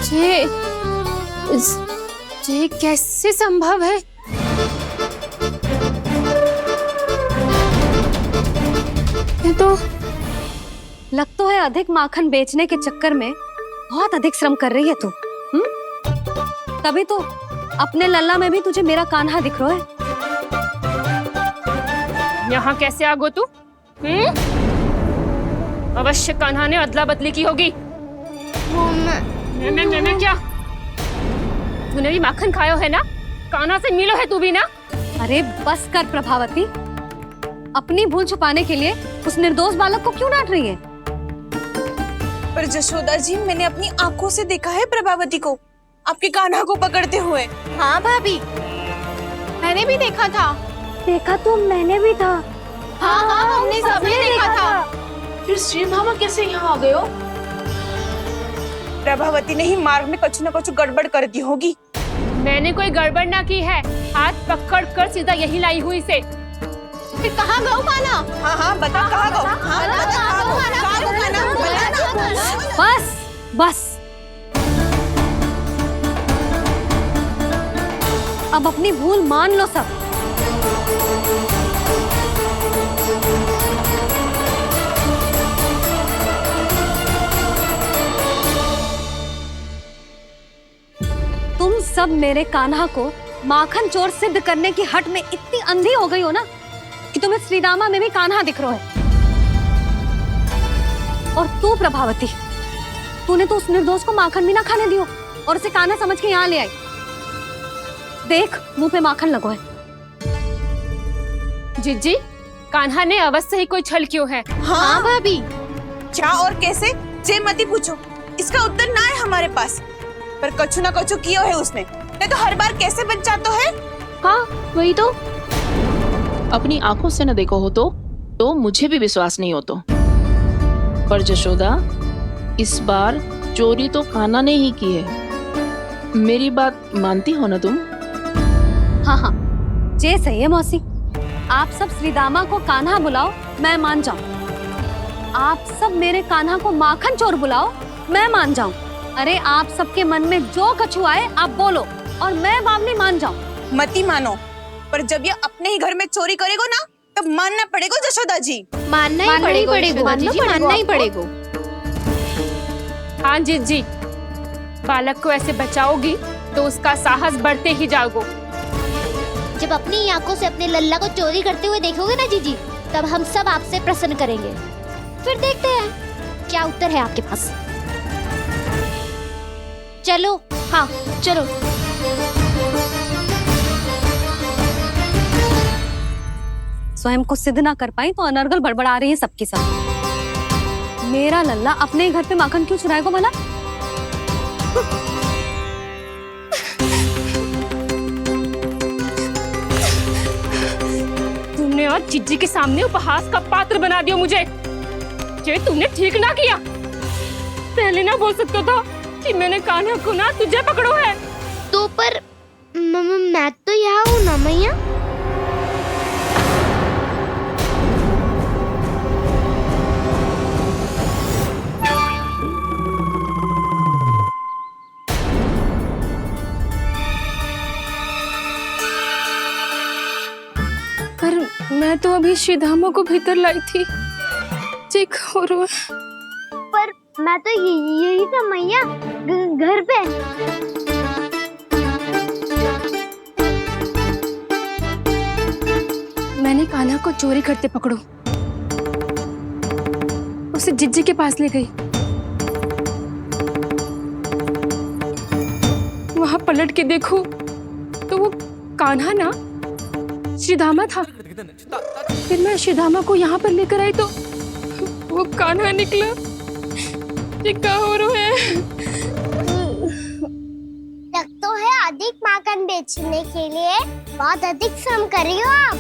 ये ये कैसे संभव है? ये तो लग तो है अधिक माखन बेचने के चक्कर में बहुत अधिक श्रम कर रही है तू। तभी तो अपने लल्ला में भी तुझे मेरा कान्हा दिख रहा है। यहाँ कैसे आ गो तू? अवश्य कान्हा ने अदला बदली की होगी। मैं क्या? तूने भी माखन खायो है ना? कान्हा से मिलो है तू भी ना? अरे बस कर प्रभावती, अपनी भूल छुपाने के लिए उस निर्दोष बालक को क्यों डांट रही है? पर जशोदा जी, मैंने अपनी आंखों से देखा है प्रभावती को आपके कान्हा को पकड़ते हुए। हाँ भाभी, मैंने भी देखा था। देखा तो मैंने भी था। हाँ हाँ, हमने सबने देखा था। फिर श्रीधामा कैसे यहाँ आ गए हो? प्रभावती ने ही मार्ग में कुछ न कुछ गड़बड़ कर दी होगी। मैंने कोई गड़बड़ ना की है, हाथ पकड़ कर सीधा यही लाई हुई से। फिर कहाँ गौ कान्हा? हाँ हाँ बता कहाँ गो? हाँ बता कहाँ गो? कहाँ गो कान्हा? बता ना। बस बस, अब अपनी भूल मान लो सब। तुम सब मेरे कान्हा को माखन चोर सिद्ध करने की हट में इतनी अंधी हो गई हो ना कि तुम्हें श्रीदामा में भी कान्हा दिख रहा है। और तू प्रभावती, तूने तो उस निर्दोष को माखन भी ना खाने दियो और उसे कान्हा समझ के यहाँ ले आई। देख, मुंह पे माखन लगो है। जिज्जी, कान्हा ने अवश्य ही कोई छल क्यों है। हाँ भाभी, क्या और कैसे? जे मती पूछो, इसका उत्तर ना है हमारे पास। पर कछु ना कछु कियो है उसने, नहीं तो हर बार कैसे बच जाता है। हाँ वही तो। अपनी आंखों से न देखो हो तो मुझे भी विश्वास नहीं हो तो। पर जशोदा, इस बार चोरी तो कान्हा ने ही की है। मेरी बात मानती हो ना तुम? हाँ हाँ, जे सही है मौसी। आप सब श्रीदामा को कान्हा बुलाओ, मैं मान जाऊं। आप सब मेरे कान्हा को माखन चोर बुलाओ, मैं मान जाऊं। अरे आप सबके मन में जो कछु आए आप बोलो और मैं बावली मान जाऊं। मती मानो, पर जब ये अपने ही घर में चोरी करेगो ना तब मानना पड़ेगा जशोदा जी। मानना ही पड़ेगा जीजी, मानना ही पड़ेगा। हाँ जिज्जी, बालक को ऐसे बचाओगी तो उसका साहस बढ़ते ही जाओगे। जब अपनी आंखों से अपने लल्ला को चोरी करते हुए देखोगे ना जीजी, तब हम सब आपसे प्रसन्न करेंगे। फिर देखते हैं क्या उत्तर है आपके पास। चलो, हाँ चलो। स्वयं को सिद्ध ना कर पाई तो अनर्गल बड़बड़ा रही है सबके साथ। मेरा लल्ला अपने ही घर पे माखन क्यों चुराएगा भला? तुमने आज जिज्जी के सामने उपहास का पात्र बना दिया मुझे। ये तुमने ठीक ना किया। पहले ना बोल सकता था कि मैंने कान्हा को ना तुझे पकड़ो है। तो पर मैं तो यहाँ हूँ ना मैया। पर मैं तो अभी श्रीधामा को भीतर लाई थी। चेक हो रहा है। पर मैं तो यही था मैया, घर पे। मैंने कान्हा को चोरी करते पकड़ो, उसे जिज्जी के पास ले गई। वहां पलट के देखो तो वो कान्हा ना श्रीधामा था। फिर मैं श्रीधामा को यहाँ पर लेकर आई तो वो कान्हा निकला। ये क्या हो रहा है? लग तो है अधिक माखन बेचने के लिए बहुत अधिक श्रम कर रही हो आप।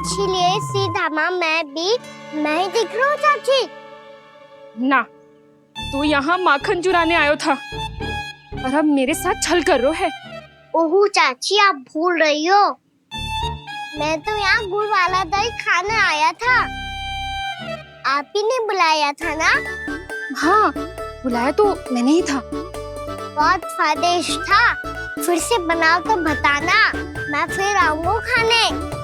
इसीलिए सीधामा मैं ही दिख रहा हूँ चाची। ना, तू यहाँ माखन चुराने आयो था और अब मेरे साथ छल कर रो है। ओह चाची, आप भूल रही हो, मैं तो यहाँ गुड़ वाला दही खाने आया था। आप ही ने बुलाया था ना? हाँ, बुलाया तो मैंने ही था। बहुत स्वादिष्ट था, फिर से बनाओ तो बताना, मैं फिर आऊंगा खाने।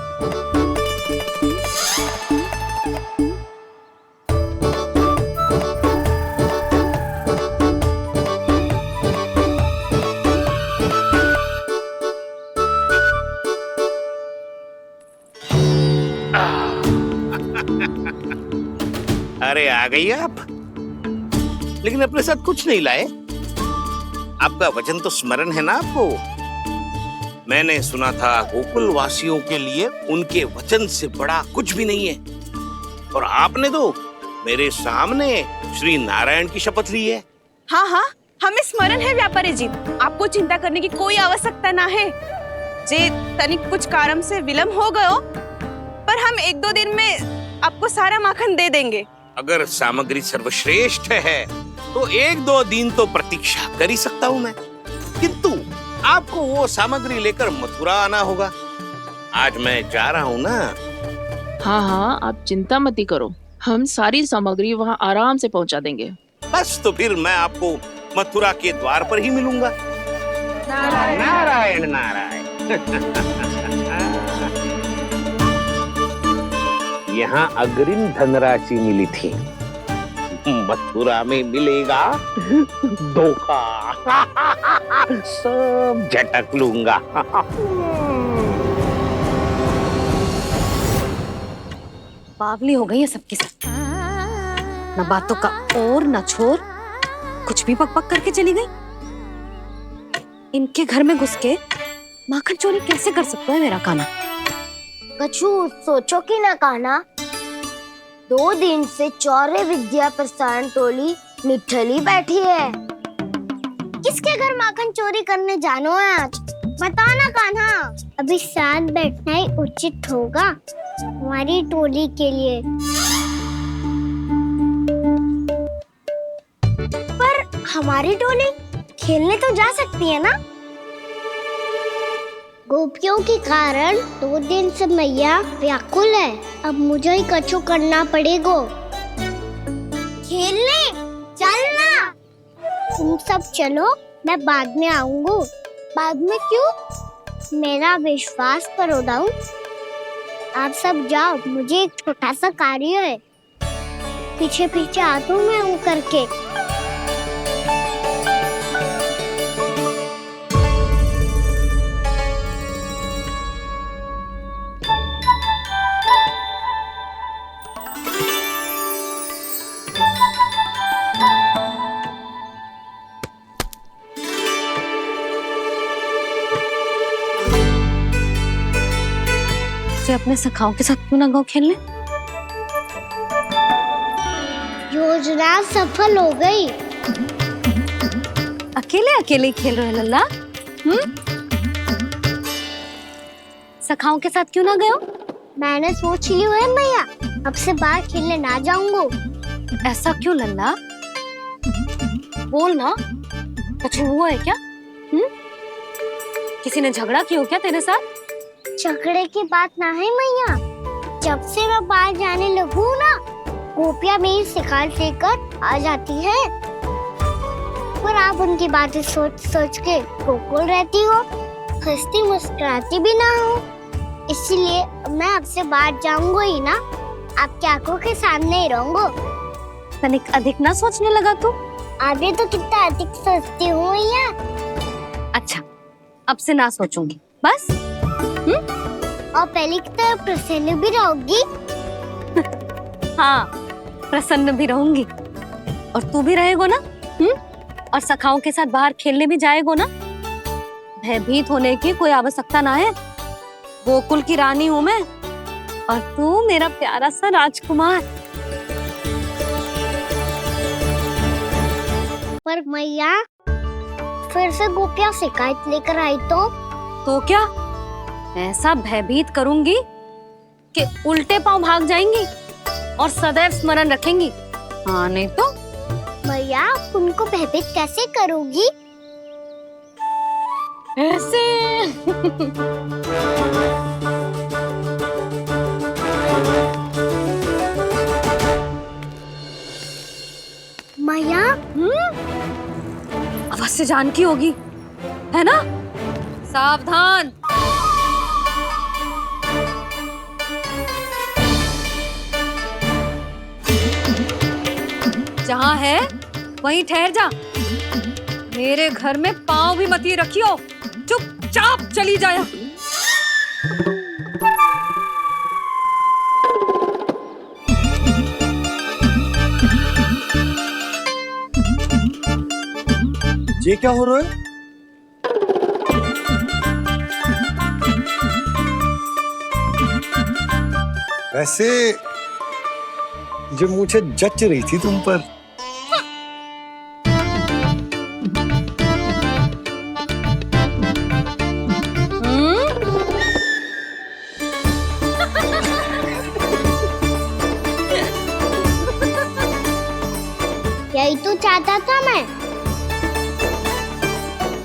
अरे आ गई आप, लेकिन अपने साथ कुछ नहीं लाए। आपका वचन तो स्मरण है ना आपको? मैंने सुना था गोकुल वासियों के लिए उनके वचन से बड़ा कुछ भी नहीं है, और आपने तो मेरे सामने श्री नारायण की शपथ ली है। हाँ हाँ, हमें स्मरण है व्यापारी जी, आपको चिंता करने की कोई आवश्यकता ना है। जे तनिक कुछ कारण से विलंब हो गयो, पर हम 1-2 दिन में आपको सारा माखन दे देंगे। अगर सामग्री सर्वश्रेष्ठ है तो 1-2 दिन तो प्रतीक्षा कर ही सकता हूँ मैं, किंतु आपको वो सामग्री लेकर मथुरा आना होगा। आज मैं जा रहा हूँ ना। हाँ हाँ, आप चिंता मत ही करो, हम सारी सामग्री वहाँ आराम से पहुँचा देंगे। बस तो फिर मैं आपको मथुरा के द्वार पर ही मिलूंगा। नारायण नारायण। यहाँ अग्रिम धनराशि मिली थी, मथुरा में मिलेगा धोखा। सब झटक लूंगा। बावली हो गई है सबकी सब, न बातों का और न छोर, कुछ भी पक पक करके चली गई। इनके घर में घुस के माखन चोरी कैसे कर सकता है मेरा कान्हा? कछु सोचो कि ना कान्हा, 2 दिन से चौर्य विद्या प्रसारण टोली निठली बैठी है। किसके घर माखन चोरी करने जानो है आज? बताओ ना कान्हा। अभी साथ बैठना ही उचित होगा हमारी टोली के लिए। पर हमारी टोली खेलने तो जा सकती है ना? गोपियों के कारण 2 दिन से मैया व्याकुल है, अब मुझे ही कछु करना पड़ेगा। खेलने चलना, तुम सब चलो, मैं बाद में आऊंगा। बाद में क्यों? मेरा विश्वास करो दाऊ, आप सब जाओ, मुझे एक छोटा सा कार्य है। पीछे पीछे आता हूँ मैं हूँ करके। अपने सखाओं के साथ क्यों ना गाँव खेलने? योजना सफल हो गई। अकेले अकेले खेल रहे लल्ला? सखाओं के साथ क्यों ना गए हो? मैंने सोच लिया है मैया, अब से बाहर खेलने ना जाऊंगा। ऐसा क्यों लल्ला? बोल ना, कुछ हुआ है क्या? किसी ने झगड़ा किया हो क्या तेरे साथ? झगड़े की बात ना है मैया, जब से मैं बाहर जाने लगू ना, गोपियां मेरी शिकार लेकर आ जाती है, पर आप उनकी बातें सोच सोच के गोकुल रहती हो, हंसती मुस्कुराती भी ना हो। इसलिए मैं आपसे बाहर जाऊंगा ही ना, आपकी आंखों के सामने ही रहूंगा। तनिक अधिक ना सोचने लगा तू? आगे तो कितना अधिक सोचती हूँ मैया। अच्छा, अब से ना सोचूंगी बस। और पहले की तरह प्रसन्न भी रहोगी? हाँ, प्रसन्न भी रहूंगी। और तू भी रहेगा ना? और सखाओं के साथ बाहर खेलने भी जाएगा ना? भयभीत होने की कोई आवश्यकता ना है, गोकुल की रानी हूँ मैं, और तू मेरा प्यारा सा राजकुमार। पर मैया, फिर से गोपियां शिकायत लेकर आई तो क्या? ऐसा भयभीत करूंगी कि उल्टे पांव भाग जाएंगी और सदैव स्मरण रखेंगी। हाँ नहीं तो? मैया, उनको भयभीत कैसे करोगी? ऐसे। मैया अवश्य जानकी होगी, है ना? सावधान। जहाँ है वहीं ठहर जा। मेरे घर में पाँव भी मत ही रखियो, चुपचाप चली जाया। ये क्या हो रहा है? वैसे जो मुझे जच रही थी तुम पर। यही तो चाहता था मैं।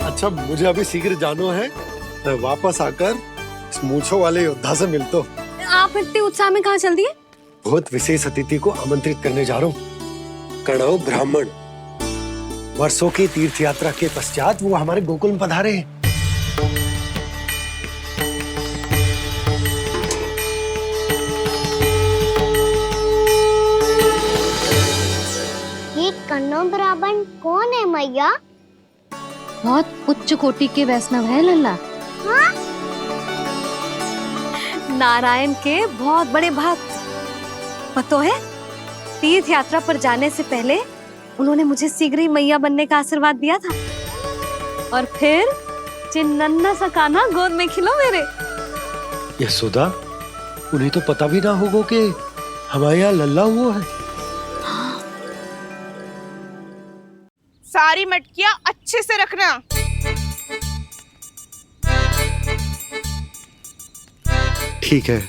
अच्छा मुझे अभी शीघ्र जाना है, मैं वापस आकर इस मूंछों वाले योद्धा से मिलता हूँ। आप इतने उत्साह में कहाँ चल दिए? बहुत विशेष अतिथि को आमंत्रित करने जा रहा हूँ, कणव ब्राह्मण। वर्षों की तीर्थ यात्रा के पश्चात वो हमारे गोकुल में पधारे हैं। ये कन्नौ ब्राह्मण कौन है मैया? बहुत उच्च कोटि के वैष्णव है लल्ला। हाँ? नारायण के बहुत बड़े भक्त। पता है, तीर्थ यात्रा पर जाने से पहले उन्होंने मुझे शीघ्र ही मैया बनने का आशीर्वाद दिया था, और फिर चिन्नन्ना सा कान्हा गोद में खिलो मेरे। यशोदा, उन्हें तो पता भी ना होगा कि हमारे यहाँ लल्ला हुआ है। सारी मटकियां अच्छे से रखना। ठीक है।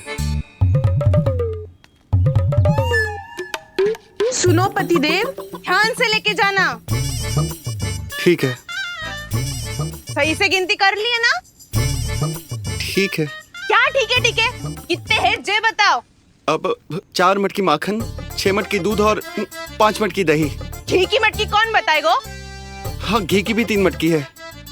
सुनो पतिदेव, ध्यान से लेके जाना। ठीक है। सही से गिनती कर लिए ना? ठीक है। क्या ठीक है? ठीक है कितने हैं जे बताओ। अब 4 मटकी माखन, 6 मटकी दूध और 5 मटकी दही। घी की मटकी कौन बताएगा? हाँ, घी की भी 3 मटकी है।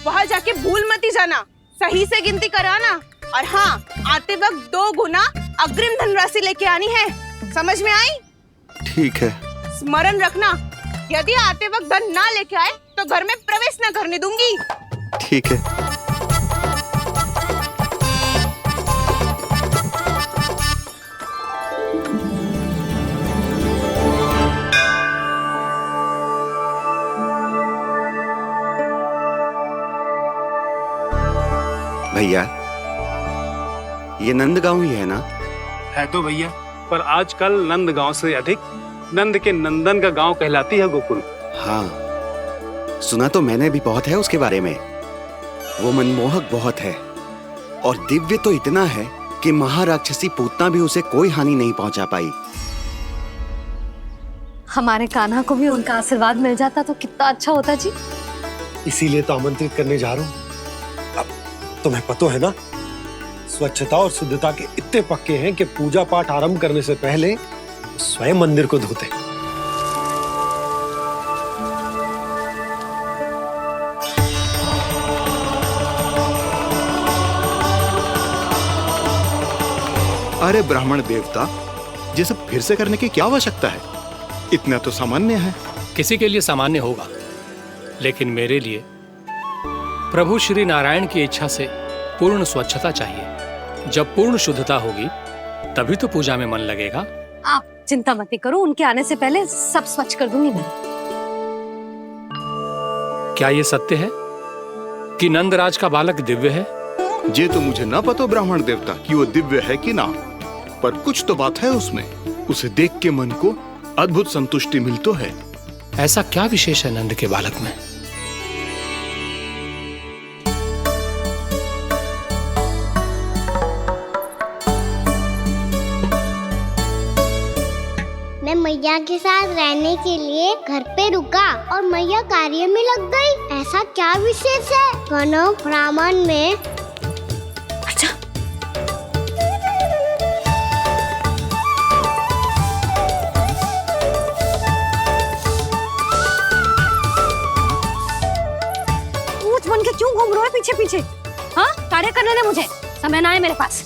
वहाँ जाके भूल मत ही जाना, सही से गिनती कराना। और हाँ, आते वक्त 2 गुना अग्रिम धनराशि लेके आनी है, समझ में आई? ठीक है। स्मरण रखना, यदि आते वक्त धन ना लेके आए तो घर में प्रवेश न करने दूंगी। ठीक है। भैया, ये नंदगांव ही है ना? है तो भैया, पर आजकल नंदगांव से अधिक नंद के नंदन का गांव कहलाती है गोकुल। हाँ, सुना तो मैंने भी बहुत है उसके बारे में। वो मनमोहक बहुत है और दिव्य तो इतना है कि महाराक्षसी पूतना भी उसे कोई हानि नहीं पहुंचा पाई। हमारे कान्हा को भी उनका आशीर्वाद मिल जाता तो कितना अच्छा होता जी। इसीलिए तो आमंत्रित करने जा रहा हूँ। अब तुम्हें पता है ना, स्वच्छता और शुद्धता के इतने पक्के हैं कि पूजा पाठ आरंभ करने से पहले स्वयं मंदिर को धोते। अरे ब्राह्मण देवता, ये सब फिर से करने की क्या आवश्यकता है? इतना तो सामान्य है। किसी के लिए सामान्य होगा, लेकिन मेरे लिए प्रभु श्री नारायण की इच्छा से पूर्ण स्वच्छता चाहिए। जब पूर्ण शुद्धता होगी तभी तो पूजा में मन लगेगा। आप चिंता मत करो, उनके आने से पहले सब स्वच्छ कर दूंगी मैं। क्या ये सत्य है कि नंदराज का बालक दिव्य है? ये तो मुझे ना पता ब्राह्मण देवता कि वो दिव्य है कि ना, पर कुछ तो बात है उसमें। उसे देख के मन को अद्भुत संतुष्टि मिलती है। ऐसा क्या विशेष है नंद के बालक में? मैं मैया के साथ रहने के लिए घर पे रुका और मैया कार्य में लग गई। ऐसा क्या विशेष है कन्नौ ब्राह्मण में? अच्छा, घूम रहे हो पीछे पीछे? हाँ, कार्य करने दे मुझे, समय ना है मेरे पास।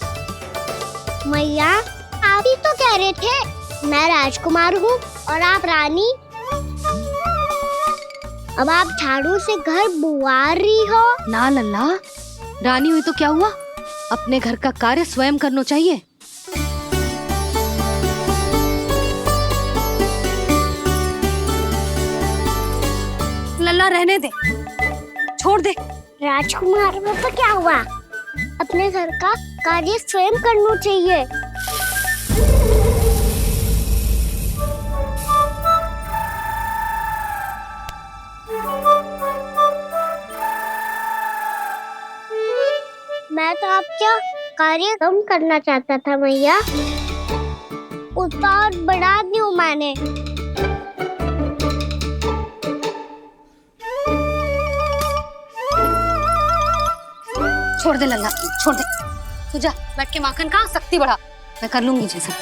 मैया आप ही तो कह रहे थे मैं राजकुमार हूँ और आप रानी। अब आप झाड़ू से घर बुआ रही हो। ना लल्ला, रानी हुई तो क्या हुआ, अपने घर का कार्य स्वयं करना चाहिए। लल्ला रहने दे, छोड़ दे। राजकुमार में तो क्या हुआ, अपने घर का कार्य स्वयं करना चाहिए। मैं तो आपका कार्य कम करना चाहता था मैया, उसका और बढ़ा दूं मैंने। छोड़ दे लल्ला, छोड़ दे। तू जा बैठ के माखन खा, शक्ति बढ़ा, मैं कर लूंगी जैसा।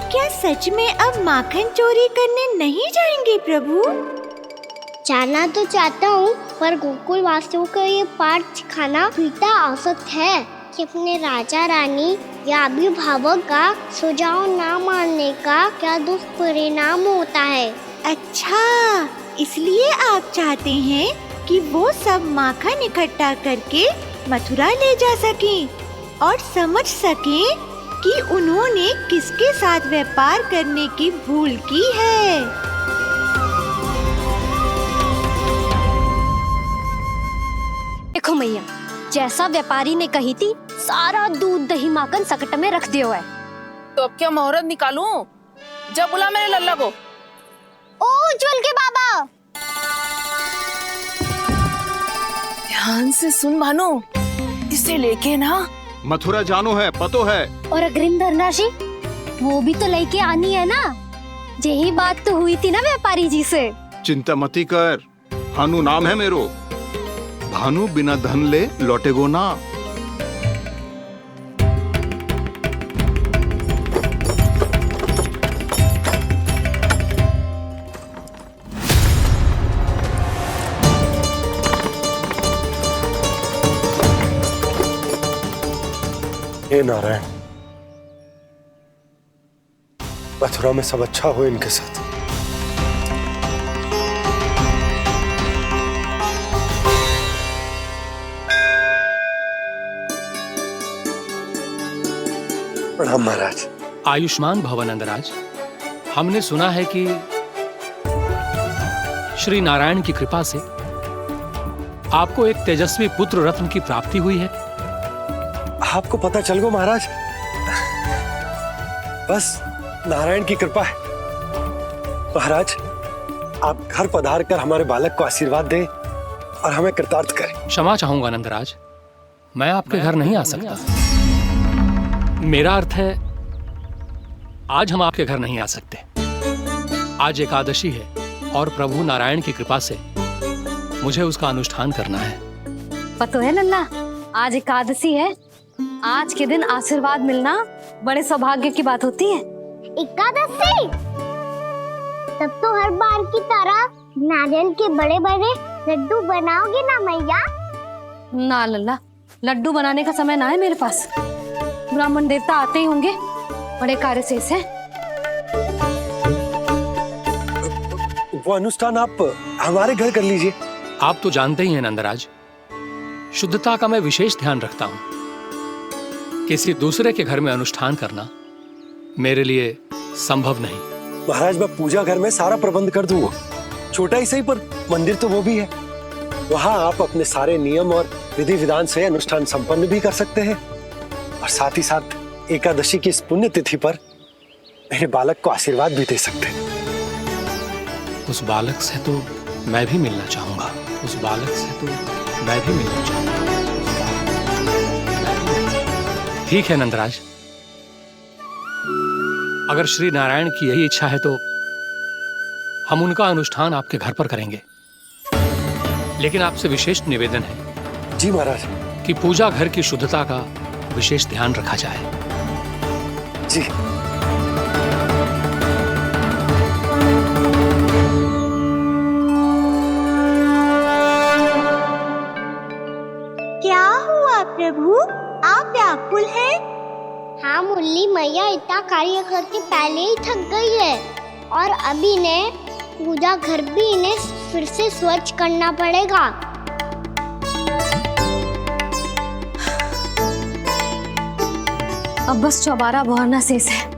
क्या सच में अब माखन चोरी करने नहीं जाएंगे प्रभु? जाना तो चाहता हूँ, पर गोकुल वासियों को ये पाठ सिखाना पिता औसत है कि अपने राजा रानी या अभिभावक का सुझाव ना मानने का क्या दुष्परिणाम होता है। अच्छा, इसलिए आप चाहते हैं कि वो सब माखन इकट्ठा करके मथुरा ले जा सकें और समझ सकें कि उन्होंने किसके साथ व्यापार करने की भूल की है। देखो मैया, जैसा व्यापारी ने कही थी, सारा दूध दही माखन सकट में रख दिया है। तो अब क्या मुहूर्त निकालूं? जब बुला मेरे लल्ला को। ओ उज्जवल के बाबा, ध्यान से सुन भानु, इसे लेके ना मथुरा जानो है, पतो है। और अग्रिम धनराशि वो भी तो लेके आनी है ना, यही बात तो हुई थी ना व्यापारी जी से। चिंता मती कर, भानु नाम है मेरो। भानु बिना धन ले लौटेगो ना। हे नारायण, मथुरा में सब अच्छा हो इनके साथ। प्रणाम महाराज। आयुष्मान भव नंदराज। हमने सुना है कि श्री नारायण की कृपा से आपको एक तेजस्वी पुत्र रत्न की प्राप्ति हुई है। आपको पता चल गो महाराज, बस नारायण की कृपा है। महाराज, आप घर पधार कर हमारे बालक को आशीर्वाद दें और हमें कृतार्थ करें। क्षमा चाहूंगा नंदराज, मैं आपके घर नहीं आ सकता। मेरा अर्थ है, आज हम आपके घर नहीं आ सकते। आज एकादशी है और प्रभु नारायण की कृपा से मुझे उसका अनुष्ठान करना है। पता है लल्ला, आज एकादशी है। आज के दिन आशीर्वाद मिलना बड़े सौभाग्य की बात होती है। एकादशी, तब तो हर बार की तरह नारियल के बड़े बड़े लड्डू बनाओगे ना मैया? ना लल्ला, लड्डू बनाने का समय ना है मेरे पास। ब्राह्मण देवता आते ही होंगे, बड़े कार्य शेष है। वो अनुष्ठान आप हमारे घर कर लीजिए। आप तो जानते ही हैं नंदराज, शुद्धता का मैं विशेष ध्यान रखता हूं। किसी दूसरे के घर में अनुष्ठान करना मेरे लिए संभव नहीं। महाराज, मैं पूजा घर में सारा प्रबंध कर दूंगा। छोटा ही सही, पर मंदिर तो वो भी है। वहां आप अपने सारे नियम और विधि विधान से अनुष्ठान संपन्न भी कर सकते हैं और साथ ही साथ एकादशी की इस पुण्य तिथि पर मेरे बालक को आशीर्वाद भी दे सकते हैं। उस बालक से तो मैं भी मिलना चाहूंगा। उस बालक से तो मैं भी मिलना चाहूंगा। ठीक है नंदराज, अगर श्री नारायण की यही इच्छा है तो हम उनका अनुष्ठान आपके घर पर करेंगे। लेकिन आपसे विशेष निवेदन है जी महाराज, कि कि पूजा घर की शुद्धता का विशेष ध्यान रखा जाए। जी। क्या हुआ प्रभु, आप व्याकुल हैं? हाँ मुरली मैया इतना कार्य करके पहले ही थक गई है और अभी ने पूजा घर भी इन्हें फिर से स्वच्छ करना पड़ेगा। अब बस चौबारा बहाना शेष है।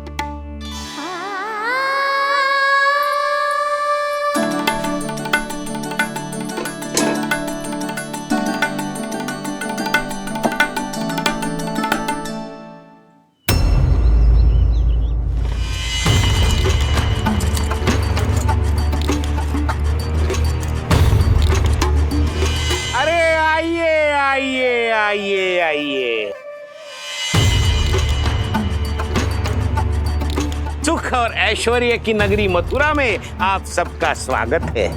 अरे आइए आइए आइए आइए, सुख और ऐश्वर्य की नगरी मथुरा में आप सबका स्वागत है।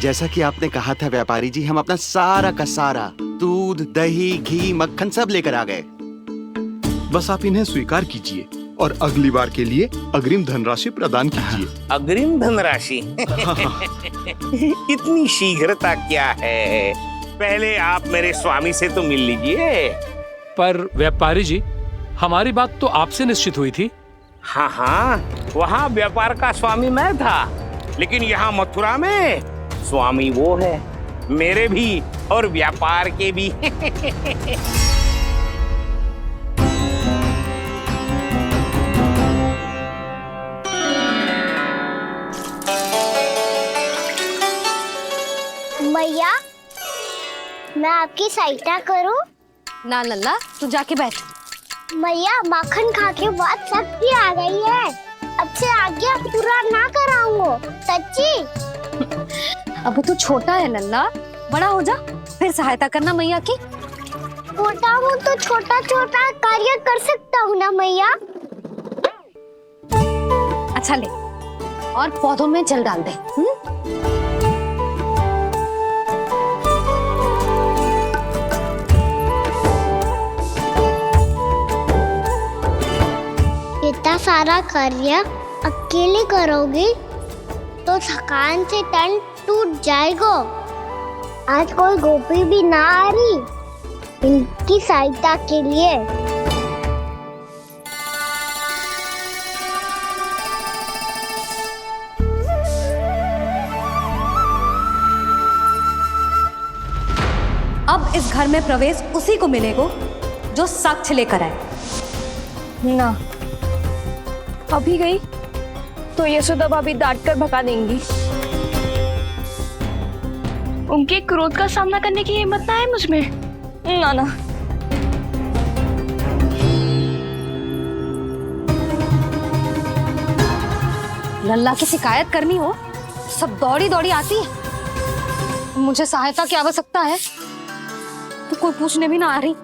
जैसा कि आपने कहा था व्यापारी जी, हम अपना सारा का सारा दूध, दही, घी, मक्खन सब लेकर आ गए। बस आप इन्हें स्वीकार कीजिए और अगली बार के लिए अग्रिम धनराशि प्रदान कीजिए। अग्रिम धनराशि? इतनी शीघ्रता क्या है? पहले आप मेरे स्वामी से तो मिल लीजिए। पर व्यापारी जी, हमारी बात तो आपसे निश्चित हुई थी। हाँ हाँ, वहाँ व्यापार का स्वामी मैं था, लेकिन यहाँ मथुरा में स्वामी वो है, मेरे भी और व्यापार के भी। मैया मैं आपकी सहायता करूं? ना लल्ला, तू जाके बैठ। मैया माखन खा के बहुत शक्ति आ गई है, अब से आगे पूरा ना कराऊंगा। सच्ची? अब तू छोटा है लल्ला, बड़ा हो जा फिर सहायता करना मैया की। छोटा हूँ तो छोटा छोटा कार्य कर सकता हूँ ना मैया। अच्छा ले, और पौधों में जल डाल दे। इतना सारा कार्य अकेले करोगे तो थकान से तन टूट जाएगा। आज कोई गोपी भी ना आ रही इनकी सहायता के लिए। अब इस घर में प्रवेश उसी को मिलेगा जो साक्ष्य लेकर आए। ना, अभी गई तो यशोदा भाभी डांट कर भगा देंगी। उनके क्रोध का सामना करने की हिम्मत ना है मुझ में। ना ना। लल्ला की शिकायत करनी हो सब दौड़ी दौड़ी आती है। मुझे सहायता की आवश्यकता है तो कोई पूछने भी ना आ रही।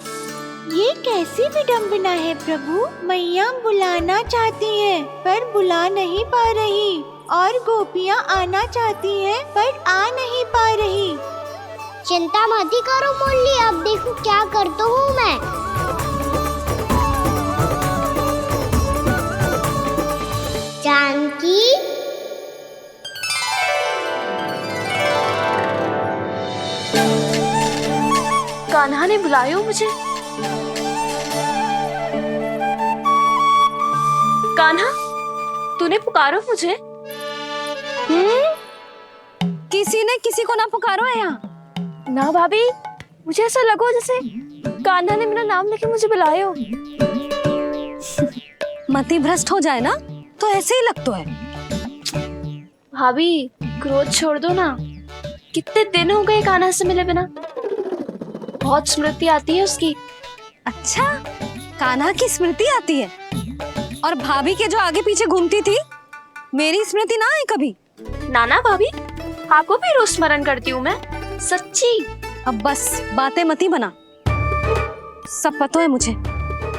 ये कैसी विडंबना है प्रभु, मैया बुलाना चाहती हैं पर बुला नहीं पा रही, और गोपियाँ आना चाहती हैं पर आ नहीं पा रही। चिंता मत ही करो मुरली, अब देखो क्या करता हूँ मैं। जानकी, कान्हा ने बुलाया मुझे। कान्हा, तूने पुकारो मुझे? किसी ने किसी को ना पुकारो है यहाँ। ना भाभी, मुझे ऐसा लगो जैसे कान्हा ने मेरा नाम लेके मुझे बुलायो। मति भ्रष्ट हो जाए ना तो ऐसे ही लगता है। भाभी, क्रोध छोड़ दो ना। कितने दिन हो गए कान्हा से मिले बिना। बहुत स्मृति आती है उसकी। अच्छा, कान्हा की स्मृति आती है? और भाभी के जो आगे पीछे घूमती थी, मेरी स्मृति ना आई कभी? नाना भाभी, आपको भी रोज स्मरण करती हूँ मैं, सच्ची। अब बस बातें मत ही बना। सब पता है मुझे,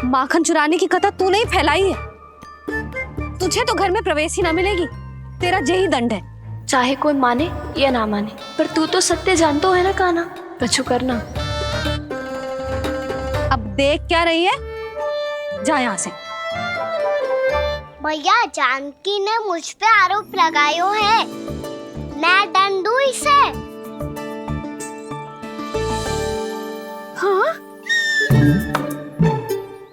माखन चुराने की कथा तूने ही फैलाई है। तुझे तो घर में प्रवेश ही ना मिलेगी, तेरा यही दंड है। चाहे कोई माने या ना माने, पर तू तो सत्य जानतो है ना कान्हा। कछु करना। अब देख क्या रही है, जा यहाँ से। भैया जानकी ने मुझ पे आरोप लगायो है, मैं दंड दूं इसे। हाँ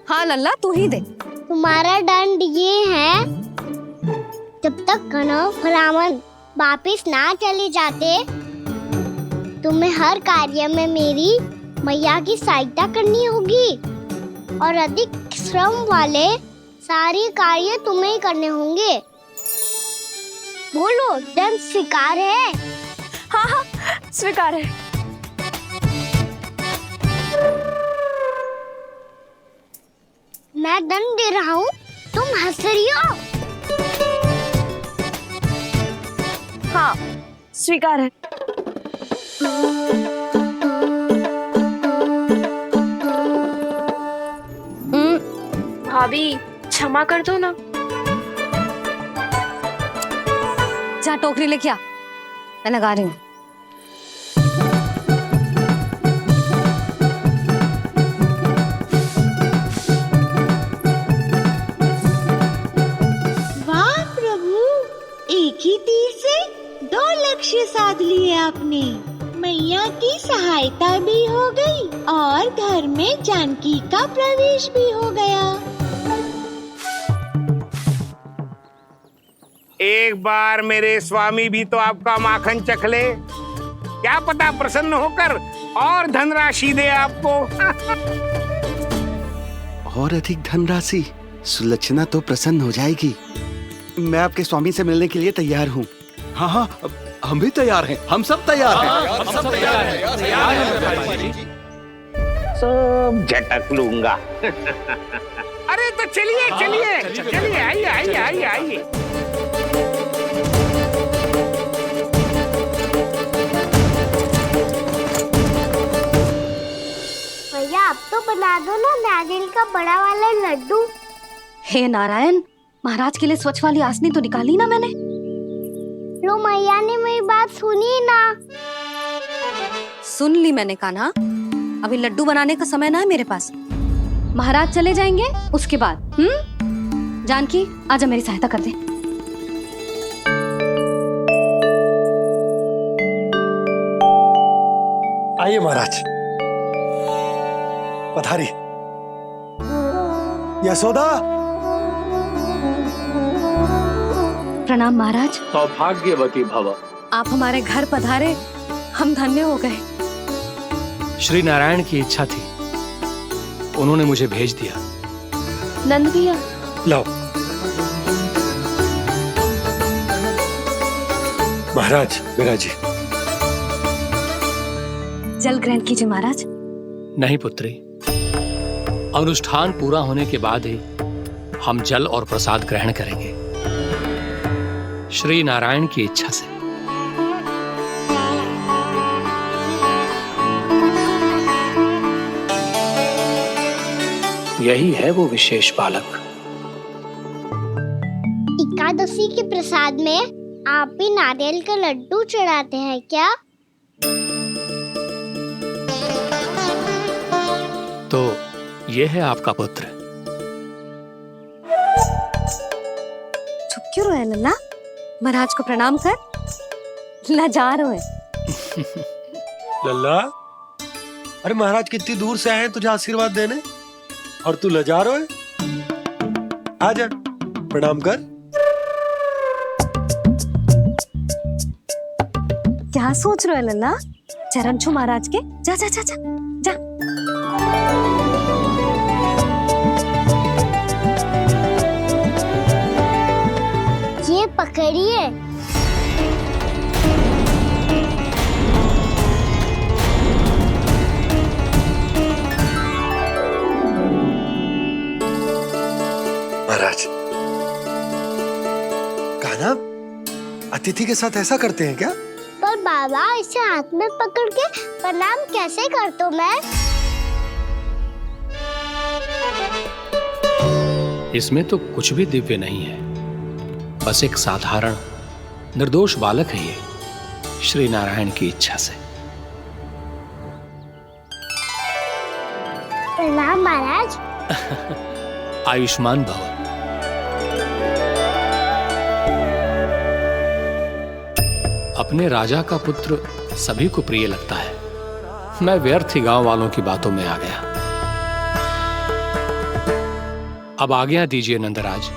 हाँ लल्ला तू ही दे। तुम्हारा दंड ये है, जब तक कनव ब्राह्मण वापिस ना चले जाते, तुम्हें हर कार्य में मेरी मैया की सहायता करनी होगी और अधिक श्रम वाले सारे कार्य तुम्हें ही करने होंगे। बोलो, दंड स्वीकार है? हाँ हाँ स्वीकार है। मैं दंड दे रहा हूँ, तुम हंस रही हो? हाँ स्वीकार है। भाभी क्षमा कर दो ना। जा टोकरी लेके आ, मैं लगा रही हूँ। वाह प्रभु, एक ही तीर से 2 लक्ष्य साध लिए आपने। मैया की सहायता भी हो गई और घर में जानकी का प्रवेश भी हो गया। एक बार मेरे स्वामी भी तो आपका माखन चख ले, क्या पता प्रसन्न होकर और धनराशि दे आपको। और अधिक धनराशि? सुलक्षणा तो प्रसन्न हो जाएगी। मैं आपके स्वामी से मिलने के लिए तैयार हूँ। हाँ हाँ, हम भी तैयार हैं, हम सब तैयार हैं। हम सब तैयार हैं। सब झटक लूंगा। अरे तो चलिए चलिए चलिए, आइए आइए आइए आइए। भैया अब तो बना दो ना नारियल का बड़ा वाला लड्डू। हे नारायण, महाराज के लिए स्वच्छ वाली आसनी तो निकाली ना मैंने। लो मैया ने मेरी बात सुनी ना। सुन ली मैंने कान्हा, अभी लड्डू बनाने का समय ना है मेरे पास। महाराज चले जाएंगे उसके बाद। जानकी आजा मेरी सहायता कर दे। आइए महाराज, पधारी। यशोदा। प्रणाम महाराज। सौभाग्यवती भव। आप हमारे घर पधारे, हम धन्य हो गए। श्री नारायण की इच्छा थी, उन्होंने मुझे भेज दिया। नंद भैया लाओ। महाराज विराजी। जल ग्रहण कीजिए महाराज। नहीं पुत्री, अनुष्ठान पूरा होने के बाद ही हम जल और प्रसाद ग्रहण करेंगे, श्री नारायण की इच्छा से। यही है वो विशेष बालक। एकादशी के प्रसाद में आप भी नारियल का लड्डू चढ़ाते हैं क्या? तो ये है आपका पुत्र। चुप क्यों रोए लल्ला? महाराज को प्रणाम कर। लजा रोए। लल्ला, अरे महाराज कितनी दूर से आए हैं तुझे आशीर्वाद देने, और तू लजा रहा है। आजा प्रणाम कर। क्या सोच रहे हो लल्ला? चरण छू महाराज के। जा जा जा जा जा। ये पकड़िए। महाराज, कान्हा अतिथि के साथ ऐसा करते हैं क्या? पर बाबा, इसे हाथ में पकड़ के प्रणाम कैसे करता हूँ मैं? इसमें तो कुछ भी दिव्य नहीं है, बस एक साधारण निर्दोष बालक है ये, श्री नारायण की इच्छा से। आयुष्मान भव। अपने राजा का पुत्र सभी को प्रिय लगता है। मैं व्यर्थ ही गांव वालों की बातों में आ गया। अब आज्ञा दीजिए नंदराज,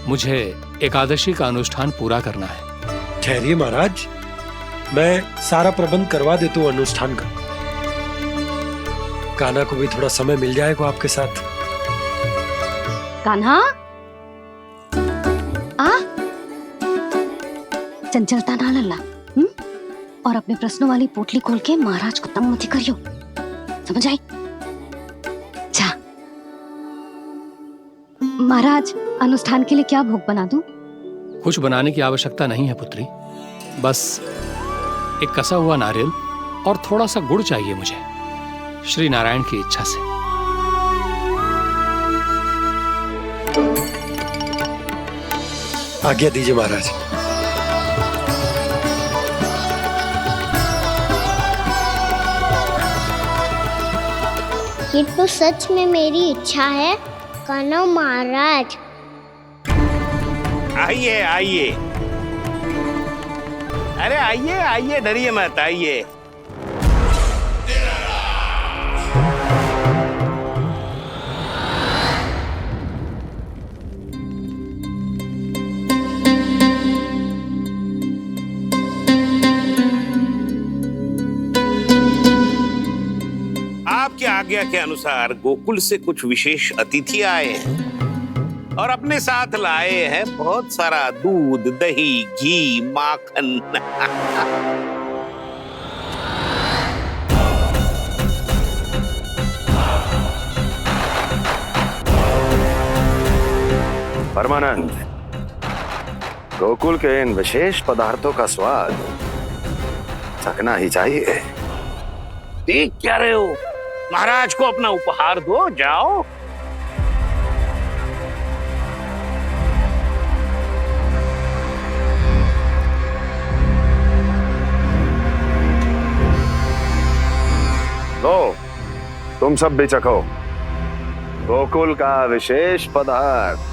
मुझे एकादशी का अनुष्ठान पूरा करना है। ठहरिए महाराज, मैं सारा प्रबंध करवा देता हूँ अनुष्ठान का। कान्हा को भी थोड़ा समय मिल जाएगा आपके साथ। कान्हा, आ चंचलता ना लल्ला, और अपने प्रश्नों वाली पोटली खोल के महाराज को तंग मत करियो, समझ आई? जा महाराज, अनुष्ठान के लिए क्या भोग बना दूं? कुछ बनाने की आवश्यकता नहीं है पुत्री, बस एक कसा हुआ नारियल और थोड़ा सा गुड़ चाहिए मुझे, श्री नारायण की इच्छा से। आज्ञा दीजिए महाराज। ये तो सच में मेरी इच्छा है कान्हा महाराज। आइए आइए, अरे आइए आइए, डरिए मत, आइए। आपकी आज्ञा के अनुसार गोकुल से कुछ विशेष अतिथि आए हैं और अपने साथ लाए हैं बहुत सारा दूध, दही, घी, माखन। परमानंद, गोकुल के इन विशेष पदार्थों का स्वाद चखना ही चाहिए। देख क्या रहे हो, महाराज को अपना उपहार दो, जाओ। लो, तुम सब भी चखो गोकुल का विशेष पदार्थ।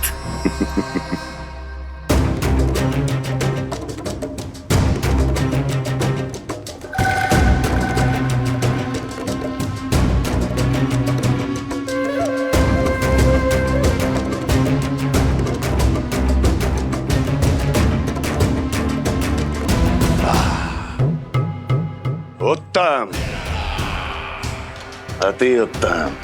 उत्तम, अति उत्तम।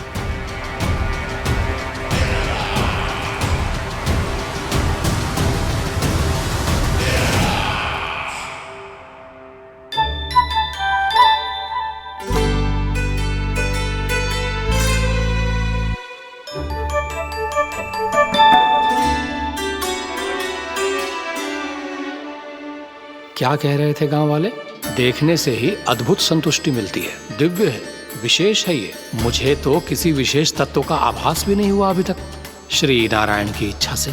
क्या कह रहे थे गांव वाले? देखने से ही अद्भुत संतुष्टि मिलती है, दिव्य है, विशेष है ये। मुझे तो किसी विशेष तत्व का आभास भी नहीं हुआ अभी तक, श्री नारायण की इच्छा से।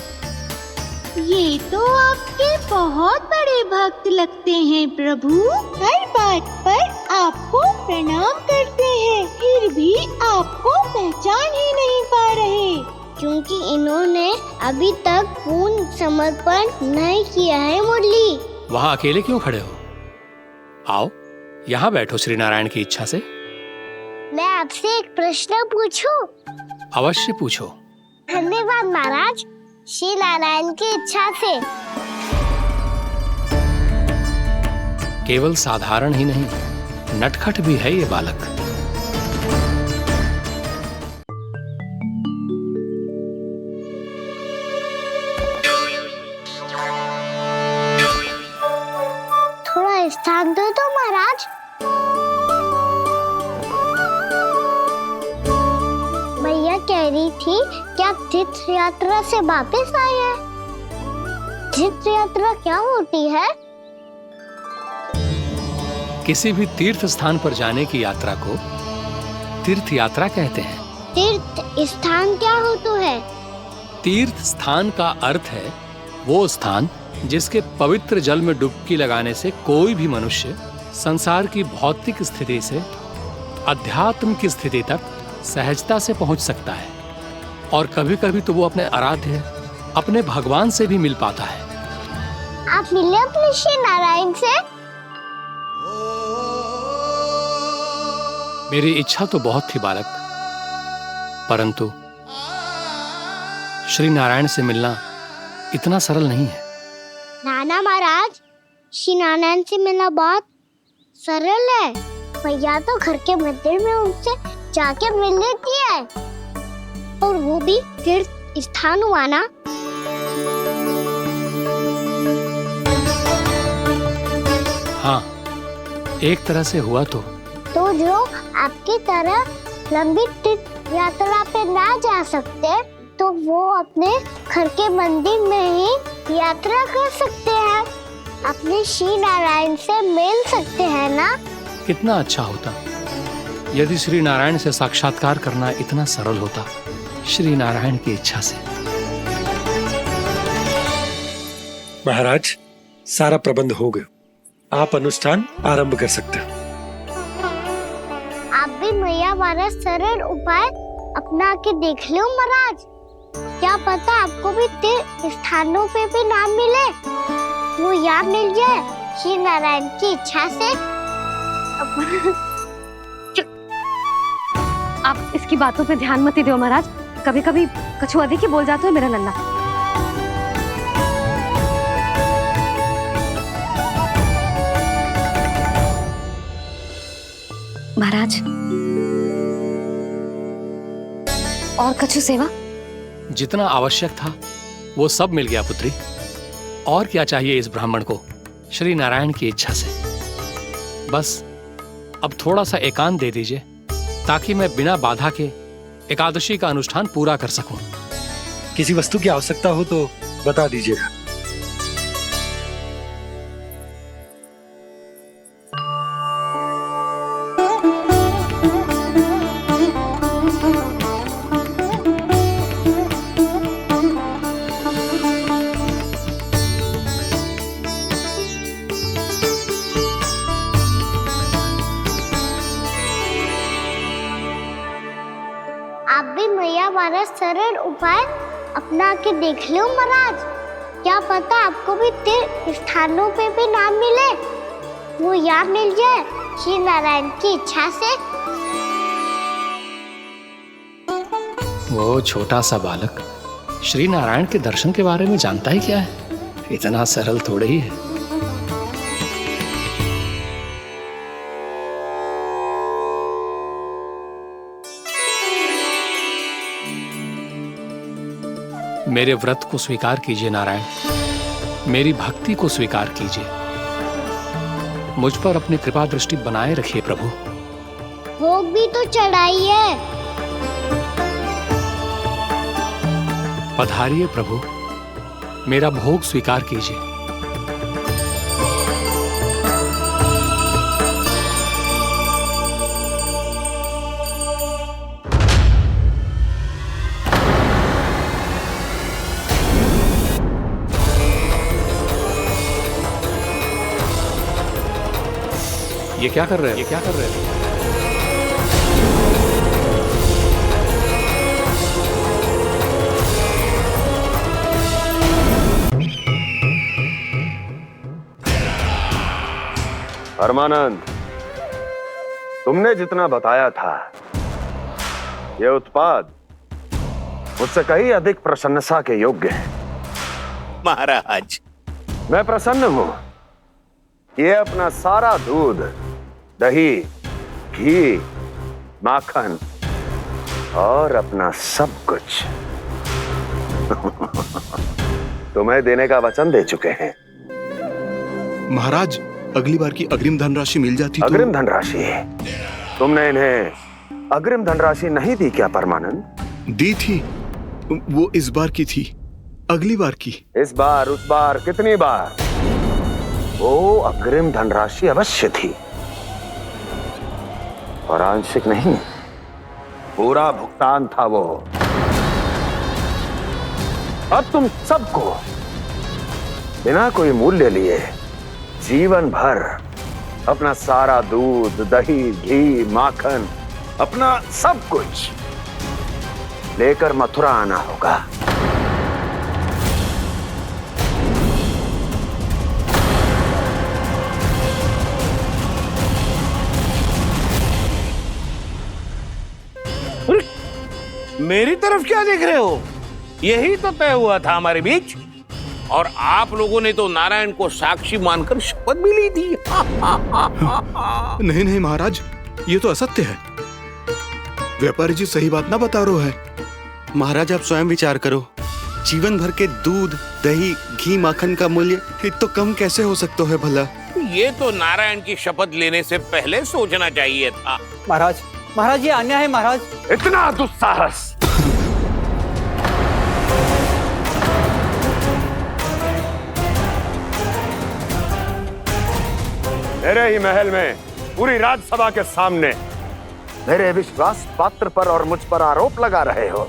ये तो आपके बहुत बड़े भक्त लगते हैं प्रभु। हर बात पर आपको प्रणाम करते हैं, फिर भी आपको पहचान ही नहीं पा रहे। क्योंकि इन्होंने अभी तक पूर्ण समर्पण नहीं किया है मुरली। वहाँ अकेले क्यों खड़े हो? आओ यहाँ बैठो श्री नारायण की इच्छा से। मैं आपसे एक प्रश्न पूछूं? अवश्य पूछो। धन्यवाद महाराज, श्री नारायण की इच्छा से। केवल साधारण ही नहीं, नटखट भी है ये बालक। थोड़ा स्थान दो तो महाराज। भैया कह रही थी कि आप तीर्थ यात्रा से वापस आए हैं। तीर्थ यात्रा क्या होती है? किसी भी तीर्थ स्थान पर जाने की यात्रा को तीर्थ यात्रा कहते हैं। तीर्थ स्थान क्या हो तो है? तीर्थ स्थान का अर्थ है वो स्थान जिसके पवित्र जल में डुबकी लगाने से कोई भी मनुष्य संसार की भौतिक स्थिति से अध्यात्म की स्थिति तक सहजता से पहुंच सकता है। और कभी कभी तो वो अपने आराध्य अपने भगवान से भी मिल पाता है। आप मिले अपने श्री नारायण से? मेरी इच्छा तो बहुत थी बालक, परंतु श्री नारायण से मिलना इतना सरल नहीं है। नाना महाराज, श्री नारायण से मिलना बहुत सरल है। भैया तो घर के मंदिर में उनसे जाके मिल लेती है, और वो भी तीर्थ स्थान हुआ ना। हाँ, एक तरह से हुआ तो जो आपकी तरह लंबी तीर्थ यात्रा पे ना जा सकते, तो वो अपने घर के मंदिर में ही यात्रा कर सकते हैं, अपने श्री नारायण से मिल सकते हैं ना। कितना अच्छा होता यदि श्री नारायण से साक्षात्कार करना इतना सरल होता, श्री नारायण की इच्छा से। महाराज, सारा प्रबंध हो गया, आप अनुष्ठान आरंभ कर सकते हैं। आप भी मैया वाला सरल उपाय अपना के देख लो महाराज। क्या पता आपको भी तीर्थ स्थानों पे भी नाम मिले, वो यहाँ मिल जाए श्री नारायण की इच्छा से। आप इसकी बातों पे ध्यान मत दो महाराज, कभी कभी कछु अधिक ही बोल जाते हो मेरा लल्ला। महाराज, और कछु सेवा? जितना आवश्यक था वो सब मिल गया पुत्री। और क्या चाहिए इस ब्राह्मण को श्री नारायण की इच्छा से? बस अब थोड़ा सा एकांत दे दीजिए, ताकि मैं बिना बाधा के एकादशी का अनुष्ठान पूरा कर सकूं। किसी वस्तु की आवश्यकता हो तो बता दीजिएगा। आप भी मैया वाला सरल उपाय अपना के देख लो महाराज। क्या पता आपको भी तीर्थ स्थानों पे भी नाम मिले, वो यहाँ मिल जाए श्री नारायण की इच्छा से। वो छोटा सा बालक श्री नारायण के दर्शन के बारे में जानता ही क्या है? इतना सरल थोड़े ही है। मेरे व्रत को स्वीकार कीजिए नारायण, मेरी भक्ति को स्वीकार कीजिए। मुझ पर अपनी कृपा दृष्टि बनाए रखिए प्रभु। भोग भी तो चढ़ाइए। पधारिए प्रभु, मेरा भोग स्वीकार कीजिए। ये क्या कर रहे हैं? ये क्या कर रहे हैं? परमानंद, तुमने जितना बताया था, ये उत्पाद मुझसे कहीं अधिक प्रशंसा के योग्य है। महाराज, मैं प्रसन्न हूं। ये अपना सारा दूध, दही, घी, माखन और अपना सब कुछ तुम्हें देने का वचन दे चुके हैं। महाराज, अगली बार की अग्रिम धनराशि मिल जाती तो। अग्रिम धनराशि? तुमने इन्हें अग्रिम धनराशि नहीं दी क्या परमानंद? दी थी, वो इस बार की थी, अगली बार की। इस बार, उस बार, कितनी बार? वो अग्रिम धनराशि अवश्य थी, और आंशिक नहीं, पूरा भुगतान था वो। अब तुम सबको बिना कोई मूल्य लिए जीवन भर अपना सारा दूध, दही, घी, माखन, अपना सब कुछ लेकर मथुरा आना होगा। मेरी तरफ क्या देख रहे हो? यही तो तय हुआ था हमारे बीच, और आप लोगों ने तो नारायण को साक्षी मानकर शपथ भी ली थी। नहीं नहीं महाराज, ये तो असत्य है। व्यापारी जी सही बात ना बता रहे है। महाराज आप स्वयं विचार करो, जीवन भर के दूध, दही, घी, माखन का मूल्य इतना कम कैसे हो सकता है भला? ये तो नारायण की शपथ लेने से पहले सोचना चाहिए था। महाराज ये अन्याय है महाराज। इतना दुस्साहस! मेरे ही महल में पूरी राजसभा के सामने मेरे विश्वास पात्र पर और मुझ पर आरोप लगा रहे हो।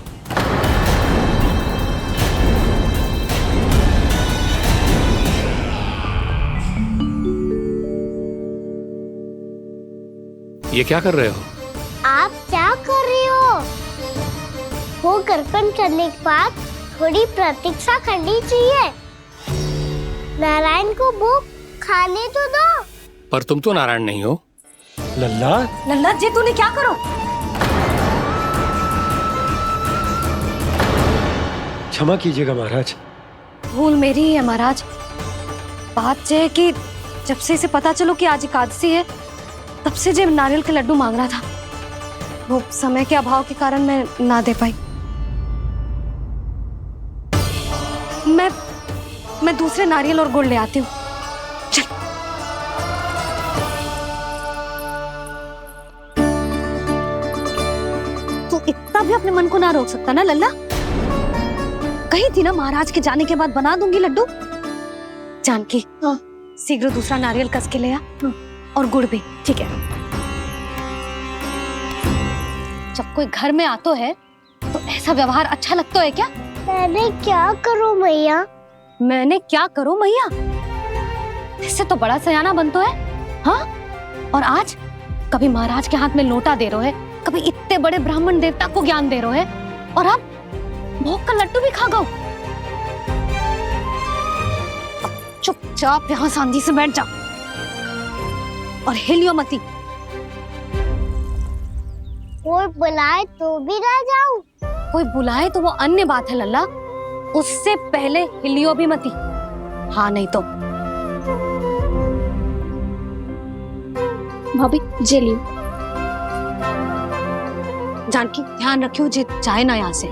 ये क्या कर रहे हो? आप क्या कर रहे हो? वो कर्पण करने के बाद थोड़ी प्रतीक्षा करनी चाहिए। नारायण को भूख खाने तो दो। पर तुम तो नारायण नहीं हो। लल्ला, लल्ला जी तूने क्या करो? क्षमा कीजिएगा महाराज। भूल मेरी ही है महाराज। बात ये है कि जब से इसे पता चलो कि आज एकादशी है, तब से जब नारियल के लड्डू मांग रहा था, वो समय के अभाव के कारण मैं ना दे पाई। मैं दूसरे नारियल और गुड़ ले आती हूँ। चल। तू इतना भी अपने मन को ना रोक सकता ना लल्ला? कही थी ना महाराज के जाने के बाद बना दूंगी लड्डू। जानकी, शीघ्र दूसरा नारियल कस के ले आ, और गुड़ भी। ठीक है। जब कोई घर में आता है तो ऐसा व्यवहार अच्छा लगता है क्या? मैंने क्या करूं मैया? मैंने क्या करूं मैया? इससे तो बड़ा सयाना बनतो है। हाँ? और आज कभी महाराज के हाथ में लोटा दे रहे है, कभी इतने बड़े ब्राह्मण देवता को ज्ञान दे रहे है, और अब भोग का लड्डू भी खा गो। चुपचाप यहाँ शांति से बैठ जा और हिलियो मती। कोई बुलाए तो भी ना जाऊं? कोई बुलाए तो वो अन्य बात है लल्ला, उससे पहले हिलियो भी मती। हाँ नहीं तो। भाभी जेली। जानकी ध्यान रखियो जे जाए ना यहाँ से।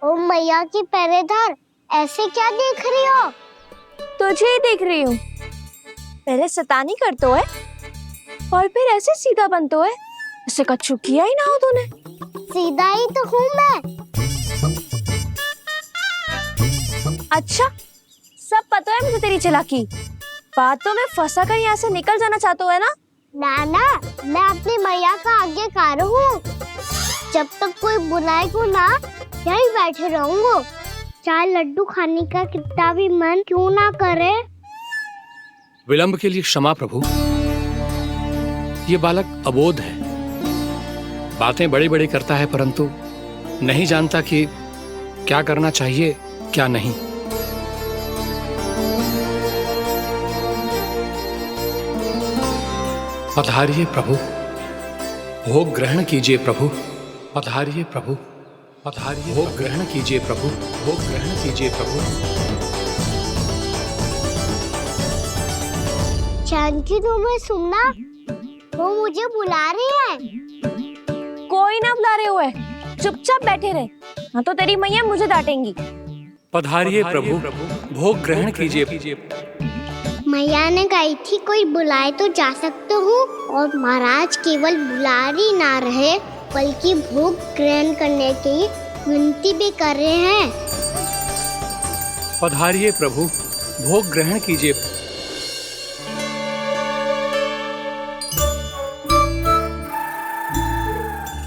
ओ मैया की पहरेदार, ऐसे क्या देख रही हो? तुझे ही देख रही हूँ। पहले शैतानी करतो है और फिर ऐसे सीधा बनतो है। ऐसे कछु किया ही ना हो तूने। सीधा ही तो हूँ मैं। अच्छा, सब पता है मुझे तेरी चालाकी। बातों में फंसा कर यहाँ से निकल जाना चाहते है ना? नाना, मैं अपनी मैया का आज्ञाकार हूँ। जब तक कोई बुलाएगा ना, यहीं बैठे रहूंगा। चाहे लड्डू खाने का कितना भी मन क्यों ना करे। विलंब के लिए क्षमा प्रभु। ये बालक अबोध है, बातें बड़ी बड़ी करता है, परंतु नहीं जानता कि क्या करना चाहिए क्या नहीं। पधारिए प्रभु, भोग ग्रहण कीजिए प्रभु। पधारिए प्रभु, पधारिए। भोग ग्रहण कीजिए प्रभु, भोग ग्रहण कीजिए प्रभु। जानकी, तुम्हें सुनना? वो मुझे बुला रहे हैं। कोई ना बुला रहे हुए, चुपचाप बैठे रहे, हाँ तो तेरी मैया मुझे डांटेंगी। पधारिए प्रभु, भोग ग्रहण कीजिए। मैया ने कही थी कोई बुलाए तो जा सकते हूँ, और महाराज केवल बुला ही ना रहे बल्कि भोग ग्रहण करने की विनती भी कर रहे हैं। पधारिए प्रभु, भोग ग्रहण कीजिए।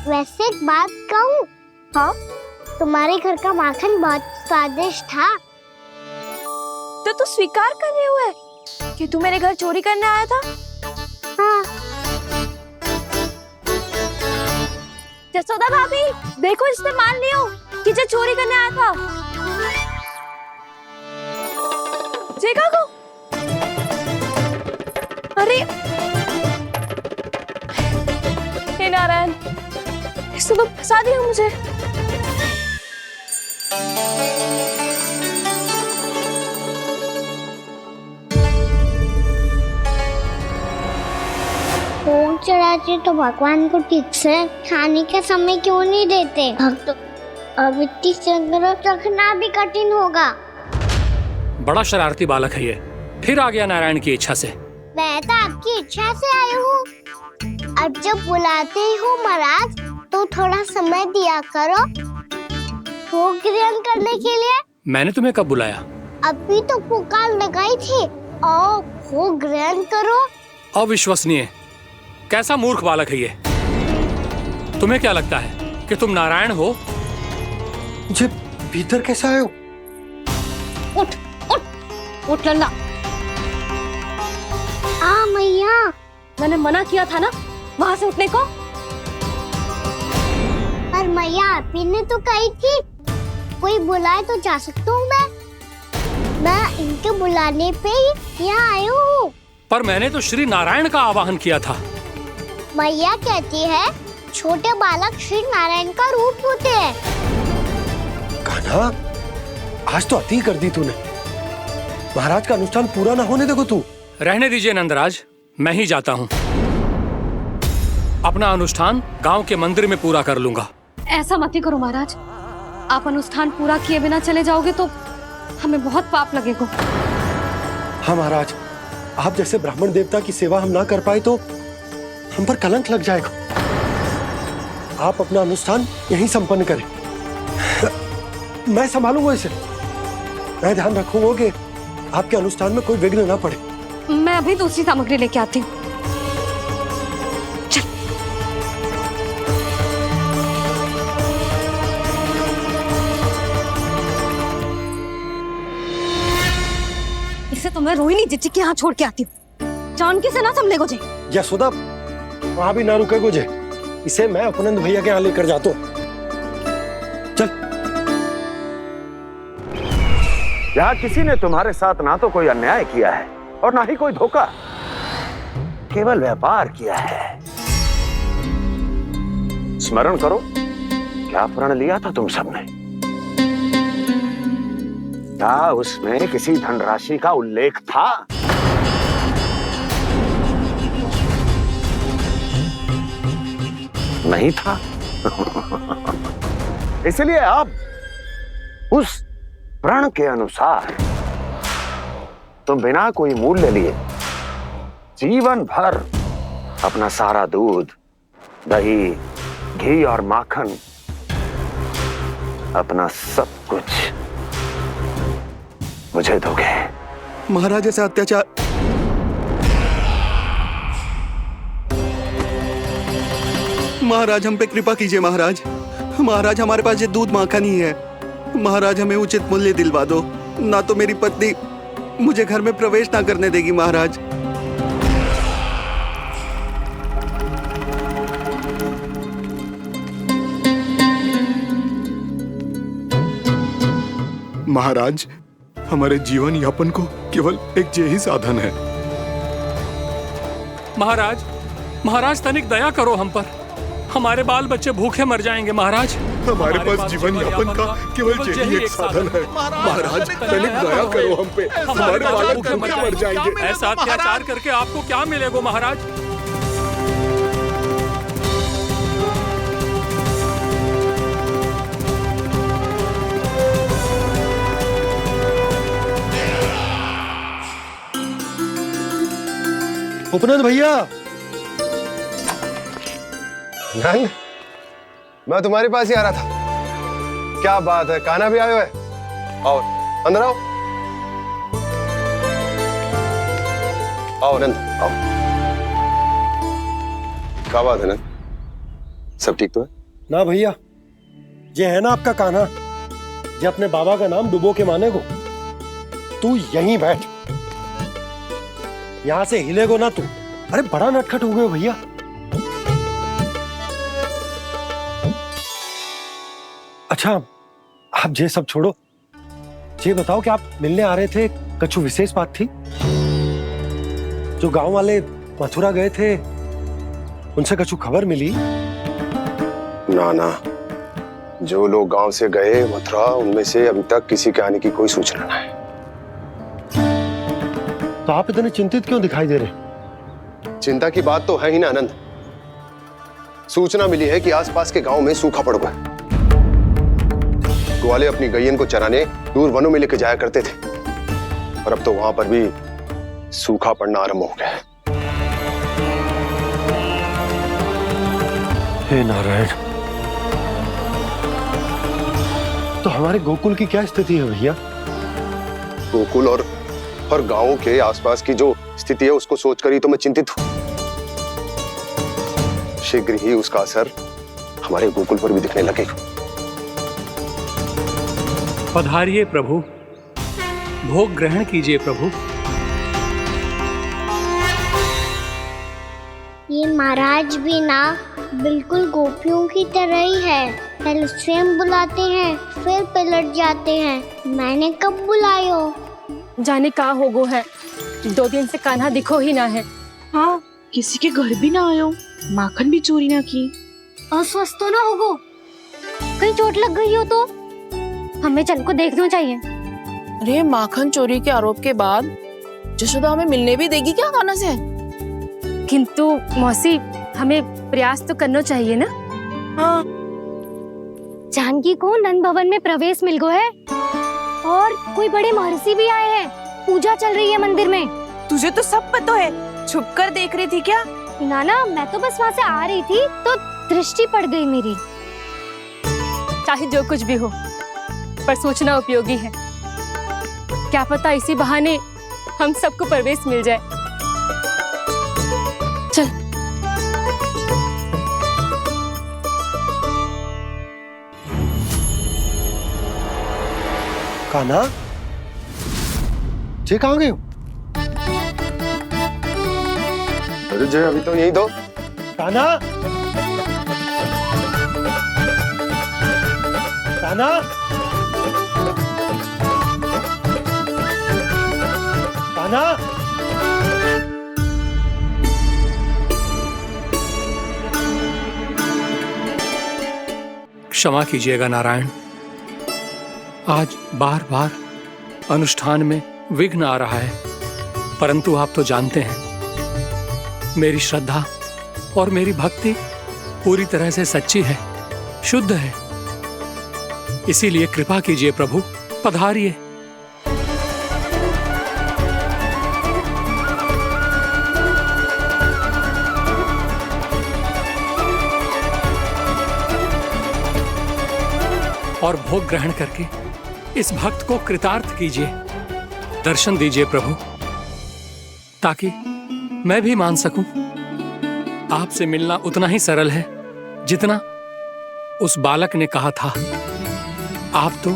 वैसे एक बात कहूँ? हाँ? तुम्हारे घर का माखन बहुत स्वादिष्ट था। तो तू स्वीकार कर रहे हुए? कि तू मेरे घर चोरी करने आया था? हाँ। जसोदा भाभी, देखो इसने मान लियो कि जो चोरी करने आया था। देखा को? अरे हे नारायण, इसने तो फंसा दिया मुझे। भोग चढ़ाते तो भगवान को ठीक से खाने का समय क्यों नहीं देते? भक्त अब इतनी संग्रह रखना भी कठिन होगा। बड़ा शरारती बालक है ये, फिर आ गया नारायण की इच्छा से। मैं तो आपकी इच्छा से आई हूँ। अब जब बुलाते ही हो महाराज तो थोड़ा समय दिया करो भोग ग्रहण करने के लिए। मैंने तुम्हें कब बुलाया? अभी तो पुकार लगाई थी और भोग ग्रहण करो। अविश्वसनीय, कैसा मूर्ख बालक है ये। तुम्हें क्या लगता है कि तुम नारायण हो? मुझे भीतर कैसा आए हो? उठ उठ उठ लल्ला। मैया, मैंने मना किया था ना वहां से उठने को। पर मैया आपी ने तो कही थी कोई बुलाए तो जा सकता हूँ मैं इनके बुलाने पे ही यहाँ आई हूँ। पर मैंने तो श्री नारायण का आवाहन किया था। मैया कहती है छोटे बालक श्री नारायण का रूप होते हैं। कान्हा, आज तो अति कर दी तूने। महाराज का अनुष्ठान पूरा ना होने देखो तू। रहने दीजिए नंदराज, मैं ही जाता हूँ। अपना अनुष्ठान गांव के मंदिर में पूरा कर लूंगा। ऐसा मत ही करो महाराज, आप अनुष्ठान पूरा किए बिना चले जाओगे तो हमें बहुत पाप लगेगा। हाँ महाराज, आप जैसे ब्राह्मण देवता की सेवा हम ना कर पाए तो हम पर कलंक लग जाएगा। आप अपना अनुष्ठान यहीं संपन्न करें, मैं संभालूंगा इसे। मैं ध्यान रखूंगा कि आपके अनुष्ठान में कोई विघ्न ना पड़े। मैं अभी दूसरी सामग्री लेके आती हूँ। इसे तो मैं रोहिणी जीजी के यहाँ छोड़ के आती हूँ। जानकी से ना संभले गुजे। यशोदा, वहां भी ना रुके गुजे। इसे मैं अपनंद भैया के यहाँ लेकर जाता हूँ। चल। यहाँ किसी ने तुम्हारे साथ ना तो कोई अन्याय किया है और ना ही कोई धोखा, केवल व्यापार किया है। स्मरण करो, क्या प्रण लिया था तुम सबने? क्या उसमें किसी धनराशि का उल्लेख था? नहीं था। इसलिए अब उस प्रण के अनुसार तुम बिना कोई मूल्य लिए जीवन भर अपना सारा दूध, दही, घी और माखन, अपना सब कुछ मुझे दोगे। महाराज ऐसा अत्याचार। महाराज हम पे कृपा कीजिए। महाराज, महाराज हमारे पास ये दूध माखन ही है। महाराज हमें उचित मूल्य दिलवा दो, ना तो मेरी पत्नी मुझे घर में प्रवेश ना करने देगी। महाराज महाराज, हमारे जीवन यापन को केवल एक यही साधन है। महाराज, महाराज तनिक दया करो हम पर। हमारे बाल बच्चे भूखे मर जाएंगे महाराज। हमारे पास जीवन यापन का केवल यही एक साधन है। महाराज तनिक दया करो हम पे, हमारे बालक भूखे मर जाएंगे। ऐसा अत्याचार करके आपको क्या मिलेगा महाराज? उपनंद भैया। नंद, मैं तुम्हारे पास ही आ रहा था। क्या बात है, कान्हा भी आए हुए? आओ अंदर आओ। आओ नंद आओ। क्या बात है नंद, सब ठीक तो है? ना भैया, ये है ना आपका कान्हा, ये अपने बाबा का नाम डुबो के माने को। तू यहीं बैठ, यहाँ से हिलेगो ना तू। अरे बड़ा नटखट हो गए हो भैया। अच्छा आप ये सब छोड़ो, ये बताओ कि आप मिलने आ रहे थे, कछु विशेष बात थी? जो गांव वाले मथुरा गए थे उनसे कछु खबर मिली? ना ना, जो लोग गांव से गए मथुरा उनमें से अभी तक किसी के आने की कोई सूचना नहीं है। तो आप इतने चिंतित क्यों दिखाई दे रहे? चिंता की बात तो है ही ना आनंद। सूचना मिली है कि आसपास के गांव में सूखा पड़ गया। ग्वाले अपनी गैयन को चराने दूर वनों में लेके जाया करते थे, और अब तो वहां पर भी सूखा पड़ना आरंभ हो गया है। हे नारायण, तो हमारे गोकुल की क्या स्थिति है भैया? गोकुल और गांवों के आसपास की जो स्थिति है उसको सोचकर ही तो मैं चिंतित हूं। शीघ्र ही उसका असर हमारे गोकुल पर भी दिखने लगेगा। पधारिए प्रभु, भोग ग्रहण कीजिए प्रभु। ये महाराज भी ना बिल्कुल गोपियों की तरह ही है। पहले स्वयं बुलाते हैं फिर पलट जाते हैं। मैंने कब बुलाए हो? जाने का होगो है, 2 दिन से कान्हा दिखो ही ना है। हाँ, किसी के घर भी ना आयो, माखन भी चोरी ना की। अस्वस्थ तो ना होगो, कहीं चोट लग गई हो तो हमें चल को देखना चाहिए। अरे माखन चोरी के आरोप के बाद जशोदा हमें मिलने भी देगी क्या कान्हा से? किंतु मौसी, हमें प्रयास तो करना चाहिए ना। हाँ। जानकी को नंद भवन में प्रवेश मिल गो है और कोई बड़े महर्षि भी आए हैं। पूजा चल रही है मंदिर में। तुझे तो सब पता है, छुप कर देख रही थी क्या? ना, मैं तो बस वहाँ से आ रही थी तो दृष्टि पड़ गई मेरी। चाहे जो कुछ भी हो, पर सूचना उपयोगी है। क्या पता इसी बहाने हम सबको प्रवेश मिल जाए। चल। कान्हा, जे कहाँ गए हो? अरे जय, अभी तो यही दो। कान्हा, कान्हा, कान्हा। क्षमा कीजिएगा नारायण, आज बार बार अनुष्ठान में विघ्न आ रहा है, परंतु आप तो जानते हैं मेरी श्रद्धा और मेरी भक्ति पूरी तरह से सच्ची है, शुद्ध है। इसीलिए कृपा कीजिए प्रभु, पधारिए। और भोग ग्रहण करके इस भक्त को कृतार्थ कीजिए। दर्शन दीजिए प्रभु, ताकि मैं भी मान सकूं। आपसे मिलना उतना ही सरल है जितना उस बालक ने कहा था। आप तो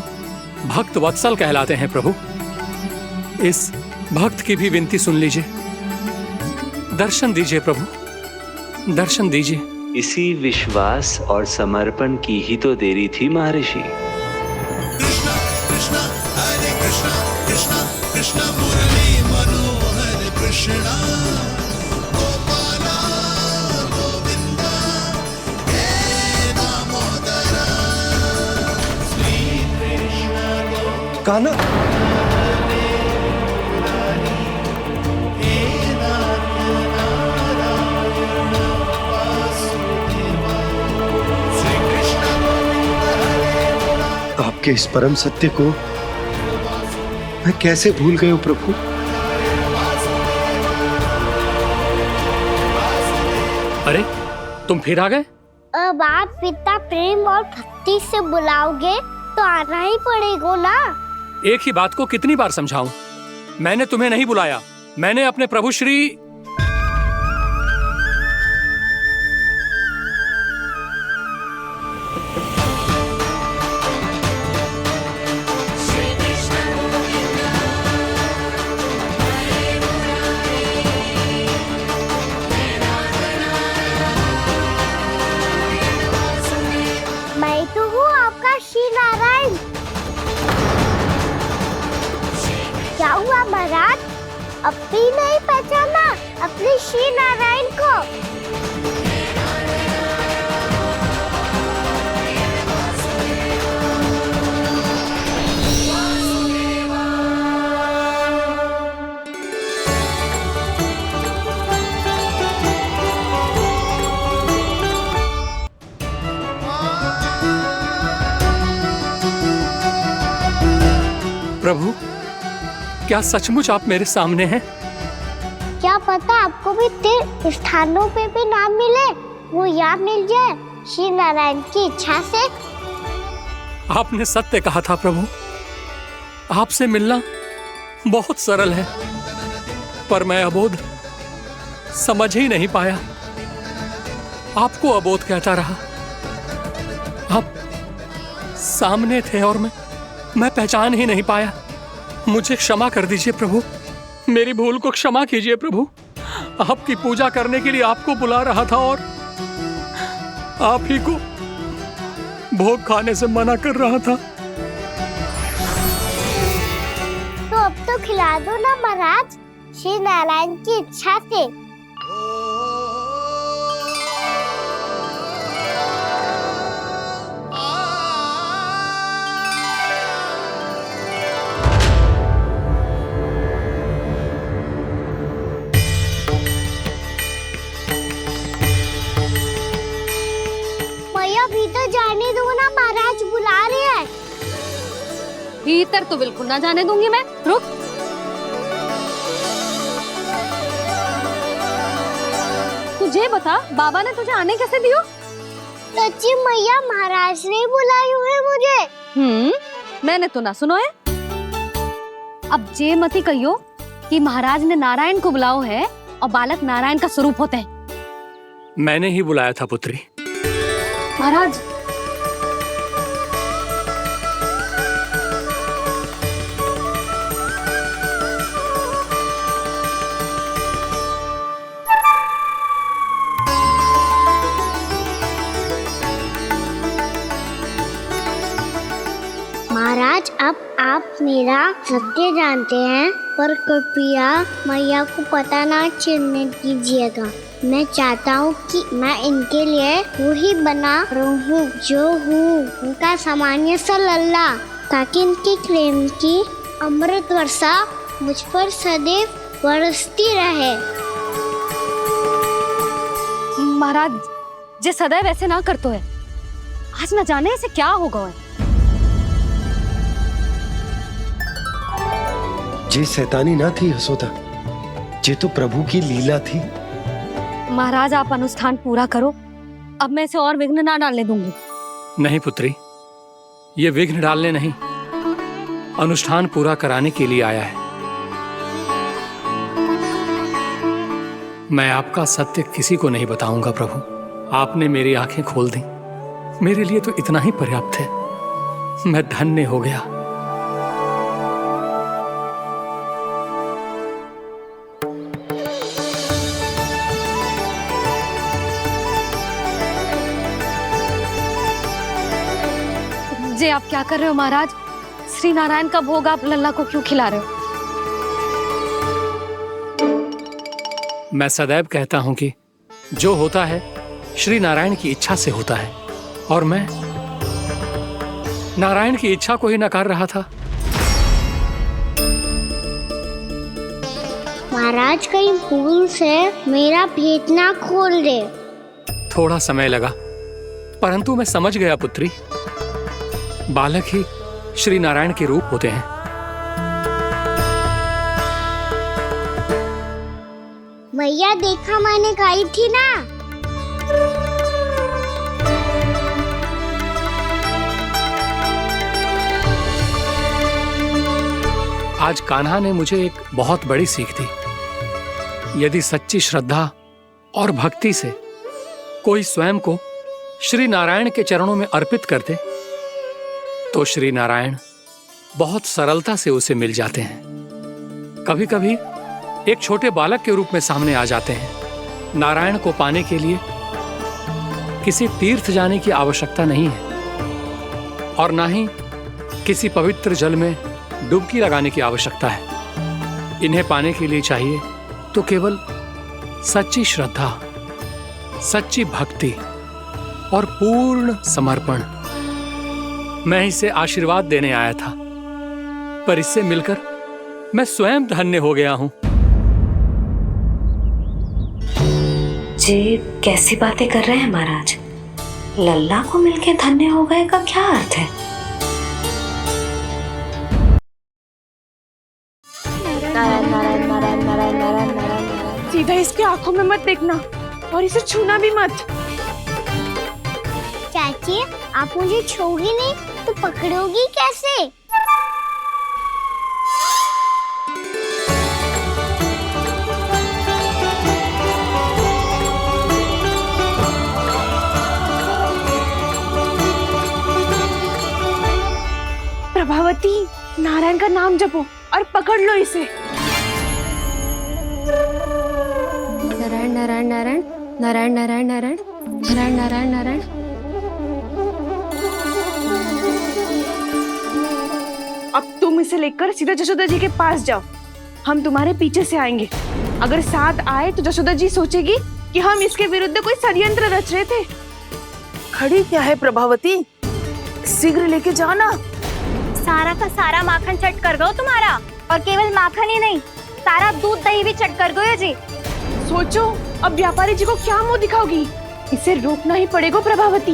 भक्त वत्सल कहलाते हैं प्रभु। इस भक्त की भी विनती सुन लीजिए। दर्शन दीजिए प्रभु, दर्शन दीजिए। इसी विश्वास और समर्पण की ही तो देरी थी महर्षि। कृष्णा कृष्णा हरे कृष्णा, कृष्णा कृष्णा मुरली मनोहर कृष्णा, गोपाला गोविंदा हे दामोदरा, श्री कृष्ण। कान्हा, आपके इस परम सत्य को मैं कैसे भूल गया हूं प्रभु। अरे तुम फिर आ गए? अब आप इतना प्रेम और भक्ति से बुलाओगे तो आना ही पड़ेगा ना। एक ही बात को कितनी बार समझाऊं? मैंने तुम्हें नहीं बुलाया, मैंने अपने प्रभु श्री अब भी नहीं पहचाना अपने श्री नारायण को? प्रभु, क्या सचमुच आप मेरे सामने हैं? क्या पता आपको भी तीर्थ स्थानों पे भी नाम मिले, वो यहाँ मिल जाए श्री नारायण की इच्छा से। आपने सत्य कहा था प्रभु, आपसे मिलना बहुत सरल है, पर मैं अबोध समझ ही नहीं पाया। आपको अबोध कहता रहा। आप सामने थे और मैं पहचान ही नहीं पाया। मुझे क्षमा कर दीजिए प्रभु, मेरी भूल को क्षमा कीजिए प्रभु। आपकी पूजा करने के लिए आपको बुला रहा था और आप ही को भोग खाने से मना कर रहा था। तो अब तो खिला दो ना महाराज, श्री नारायण की इच्छा से। भीतर जाने दो ना, महाराज बुला रहे हैं। भीतर तो बिल्कुल ना जाने दूंगी मैं। रुक। तुझे बता, बाबा ने तुझे आने कैसे दियो? सच्ची मैया, महाराज ने बुलाई हुई मुझे। मैंने तो ना सुनो है। अब जे मती कहियो कि महाराज ने नारायण को बुलाओ है और बालक नारायण का स्वरूप होते हैं। मैंने ही बुलाया था पुत्री। महाराज, महाराज अब आप मेरा सत्य जानते हैं, पर कृपया मैया को पता ना चलने दीजिएगा। मैं चाहता हूँ कि मैं इनके लिए वही बना रहूँ जो हूँ, उनका सामान्य सा लल्ला, ताकि इनके प्रेम की अमृत वर्षा मुझ पर सदैव बरसती रहे। महाराज, जे सदैव ऐसे ना करतो है, आज न जाने इसे क्या होगा है। जे शैतानी ना थी यशोदा, जे तो प्रभु की लीला थी। महाराज, आप अनुष्ठान पूरा करो, अब मैं इसे और विघ्न ना डालने दूंगी। नहीं पुत्री, ये विघ्न डालने नहीं, अनुष्ठान पूरा कराने के लिए आया है। मैं आपका सत्य किसी को नहीं बताऊंगा प्रभु। आपने मेरी आंखें खोल दी, मेरे लिए तो इतना ही पर्याप्त है। मैं धन्य हो गया। जे आप क्या कर रहे हो महाराज? श्री नारायण का भोग आप लल्ला को क्यों खिला रहे हो? मैं सदैव कहता हूं कि जो होता है श्री नारायण की इच्छा से होता है, और मैं नारायण की इच्छा को ही नकार रहा था। महाराज, कहीं भूल से मेरा भेद ना खोल दे। थोड़ा समय लगा, परंतु मैं समझ गया पुत्री। बालक ही श्री नारायण के रूप होते हैं। मैया, देखा मैंने कही थी ना। आज कान्हा ने मुझे एक बहुत बड़ी सीख दी। यदि सच्ची श्रद्धा और भक्ति से कोई स्वयं को श्री नारायण के चरणों में अर्पित कर दे, तो श्री नारायण बहुत सरलता से उसे मिल जाते हैं। कभी कभी एक छोटे बालक के रूप में सामने आ जाते हैं। नारायण को पाने के लिए किसी तीर्थ जाने की आवश्यकता नहीं है, और ना ही किसी पवित्र जल में डुबकी लगाने की आवश्यकता है। इन्हें पाने के लिए चाहिए तो केवल सच्ची श्रद्धा, सच्ची भक्ति और पूर्ण समर्पण। मैं इसे आशीर्वाद देने आया था, पर इससे मिलकर मैं स्वयं धन्य हो गया हूं। जी कैसी बातें कर रहे हैं महाराज? लल्ला को मिलके धन्य हो गए का क्या अर्थ है? सीधा इसके आंखों में मत देखना और इसे छूना भी मत। चाची, आप मुझे छोड़ोगी नहीं तो पकड़ोगी कैसे? प्रभावती, नारायण का नाम जपो और पकड़ लो इसे। नारायण नारायण नारायण नारायण नारायण नारायण नारायण नारायण नारायण। अब तुम इसे लेकर सीधा जशोदा जी के पास जाओ, हम तुम्हारे पीछे से आएंगे। अगर साथ आए तो जशोदा जी सोचेगी कि हम इसके विरुद्ध कोई षड्यंत्र रच रहे थे। खड़ी क्या है प्रभावती, शीघ्र लेके जाना। सारा का सारा माखन चट कर गयो तुम्हारा, और केवल माखन ही नहीं, सारा दूध दही भी चट कर गयो जी। सोचो अब व्यापारी जी को क्या मुंह दिखाओगी? इसे रोकना ही पड़ेगा प्रभावती।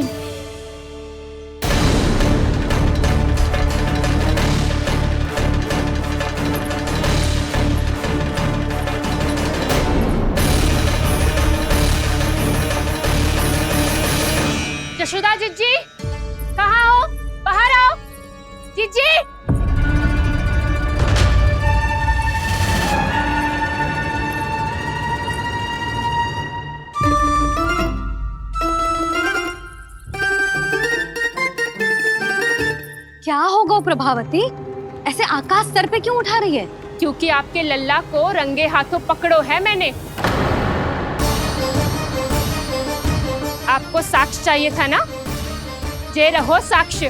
यशोदा जीजी, कहाँ हो? बाहर आओ जीजी। क्या होगा प्रभावती? ऐसे आकाश सर पे क्यों उठा रही है? क्योंकि आपके लल्ला को रंगे हाथों पकड़ो है मैंने। आपको साक्ष्य चाहिए था ना? जे रहो साक्ष्य।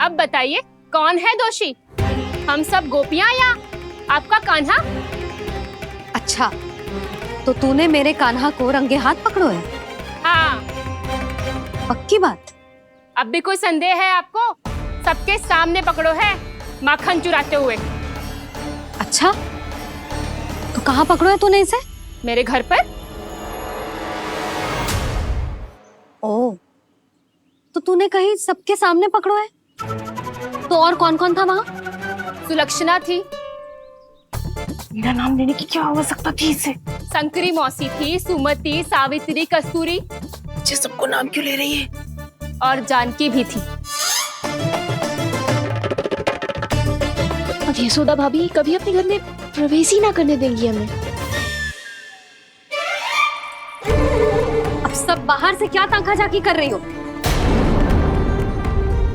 अब बताइए कौन है दोषी? हम सब गोपियां या आपका कान्हा? अच्छा, तो तूने मेरे कान्हा को रंगे हाथ पकड़ो है? हाँ। पक्की बात? अब भी कोई संदेह है आपको? सबके सामने पकड़ो है, माखन चुराते हुए। अच्छा, तो कहाँ पकड़ो है तूने इसे? मेरे घर पर। ओ, तो तूने कहीं सबके सामने पकड़ो है? तो और कौन कौन था वहाँ? सुलक्षणा थी। मेरा नाम लेने की क्या आवश्यकता थी इसे? संकरी मौसी थी, सुमति, सावित्री, कस्तूरी। ये सबको नाम क्यों ले रही है? और जानकी भी थी। अब यशोदा भाभी कभी अपने घर में प्रवेश ही ना करने देंगी हमें। अब सब बाहर से क्या ताका झाकी कर रही हो?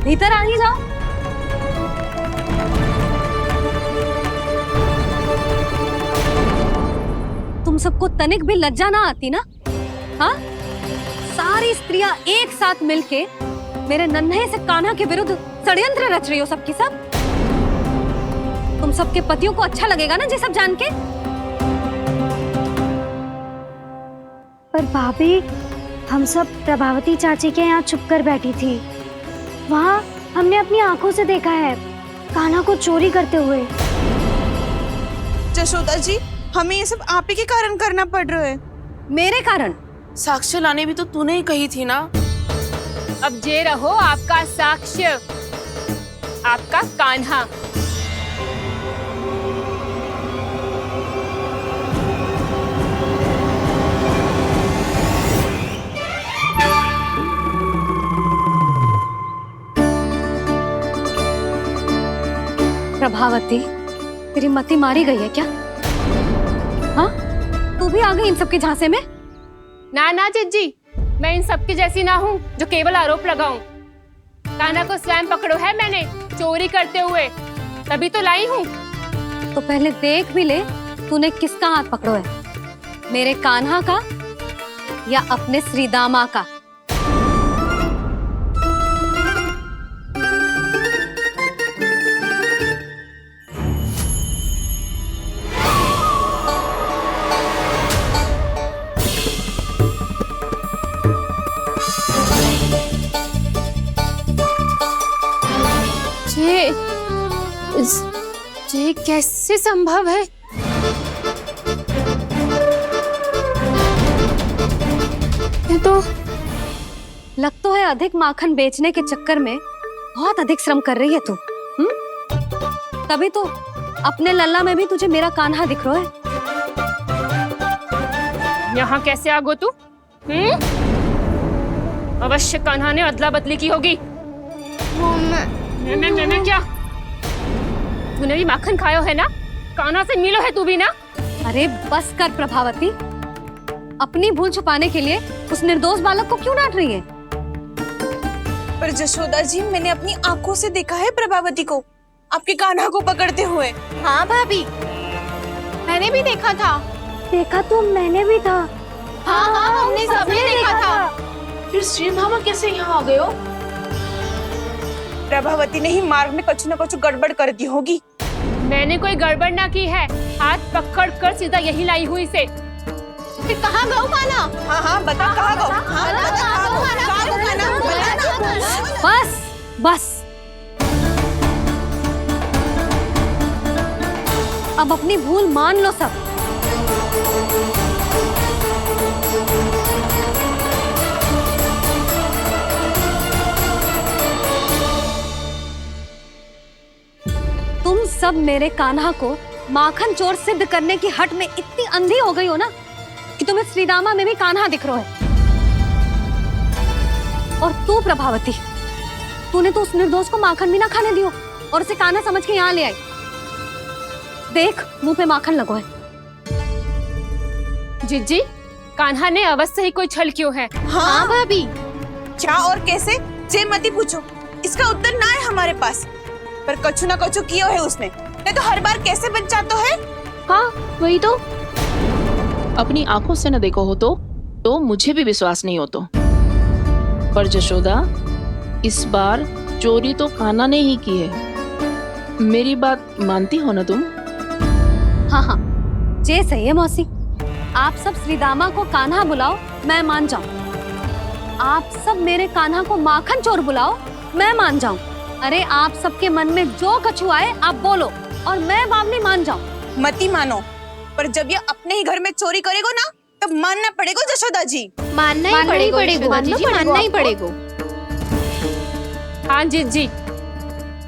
भीतर आ ही जाओ। तुम सबको तनिक भी लज्जा ना आती ना? हाँ? सारी स्त्रियां एक साथ मिलके मेरे नन्हे से कान्हा के विरुद्ध षड्यंत्र रच रही हो सबकी सब। तुम सबके पतियों को अच्छा लगेगा ना ये सब जान के? पर भाभी, हम सब प्रभावती चाची के यहाँ छुप कर बैठी थी। वहाँ हमने अपनी आंखों से देखा है कान्हा को चोरी करते हुए। जशोदा जी, हमें ये सब आप ही के कारण करना पड़ रहा है। मेरे कारण? साक्ष्य लाने भी तो तूने ही कही थी ना। अब जे रहो आपका साक्ष्य, आपका कान्हा। प्रभावती, तेरी मति मारी गई है क्या? हाँ? तू भी आ गई इन सबके झांसे में? ना ना जिज्जी, मैं इन सबकी जैसी ना हूँ जो केवल आरोप लगाऊं। कान्हा को स्वयं पकड़ो है मैंने चोरी करते हुए, तभी तो लाई हूँ। तो पहले देख भी ले तूने किसका हाथ पकड़ो है, मेरे कान्हा का या अपने श्रीदामा का? ये कैसे संभव है? ये तो लग तो है अधिक माखन बेचने के चक्कर में बहुत अधिक श्रम कर रही है तू। तभी तो अपने लल्ला में भी तुझे मेरा कान्हा दिख रहा है। यहाँ कैसे आ गो तू? अवश्य कान्हा ने अदला बदली की होगी। मैं क्या? तूने भी माखन खायो है ना? कान्हा से मिलो है तू भी ना? अरे बस कर प्रभावती, अपनी भूल छुपाने के लिए उस निर्दोष बालक को क्यों डांट रही है? पर जशोदा जी, मैंने अपनी आंखों से देखा है प्रभावती को आपके कान्हा को पकड़ते हुए। हाँ भाभी, मैंने भी देखा था। देखा तो मैंने भी था। हाँ हाँ, हमने सबने देखा था। फिर श्रीधामा कैसे यहाँ आ गए हो? प्रभावती ने ही मार्ग में कुछ न कुछ गड़बड़ कर दी होगी। मैंने कोई गड़बड़ ना की है, हाथ पकड़ कर सीधा यही लाई हुई से। फिर कहाँ गौ कान्हा? हाँ हाँ बता, कहाँ गौ? बस बस, अब अपनी भूल मान लो सब। तुम सब मेरे कान्हा को माखन चोर सिद्ध करने की हट में इतनी अंधी हो गई हो ना कि तुम्हें श्रीदामा में भी कान्हा दिख रहा है। और तू प्रभावती, तूने तो उस निर्दोष को माखन भी ना खाने दियो और उसे कान्हा समझ के यहाँ ले आई। देख, मुंह पे माखन लगो है। जीजी, कान्हा ने अवश्य ही कोई छल क्यों है। हाँ भाभी, क्या और कैसे जे मती पूछो, इसका उत्तर ना है हमारे पास। पर कछु ना कछु कियो है उसने, नहीं तो हर बार कैसे बच जाता है। हाँ वही तो, अपनी आंखों से न देखो हो तो मुझे भी विश्वास नहीं हो तो। पर जशोदा, इस बार चोरी तो कान्हा ने ही की है। मेरी बात मानती हो ना तुम? हाँ हाँ, जे सही है मौसी। आप सब श्रीदामा को कान्हा बुलाओ, मैं मान जाऊं। आप सब मेरे कान्हा को माखन चोर बुलाओ, मैं मान जाऊं। अरे आप सबके मन में जो कछु आए आप बोलो और मैं बावली मान जाऊं। मती मानो, पर जब ये अपने ही घर में चोरी करेगो ना तब मानना पड़ेगा जशोदा जी। मानना ही पड़ेगा, मानना ही पड़ेगा। हाँ जीजी,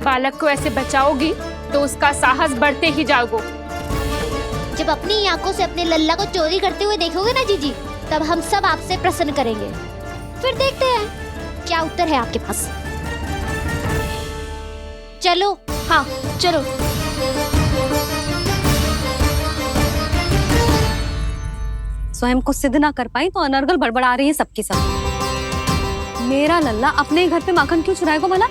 बालक को ऐसे बचाओगी तो उसका साहस बढ़ते ही जाओगे। जब अपनी आंखों से अपने लल्ला को चोरी करते हुए देखोगे ना जीजी, तब हम सब आपसे प्रसन्न करेंगे। फिर देखते हैं क्या उत्तर है आपके पास। चलो, हाँ चलो। स्वयं को सिद्ध ना कर पाई तो अनर्गल बड़बड़ा रही है सबके सब। मेरा लल्ला अपने ही घर पे माखन क्यों चुराएगा भला?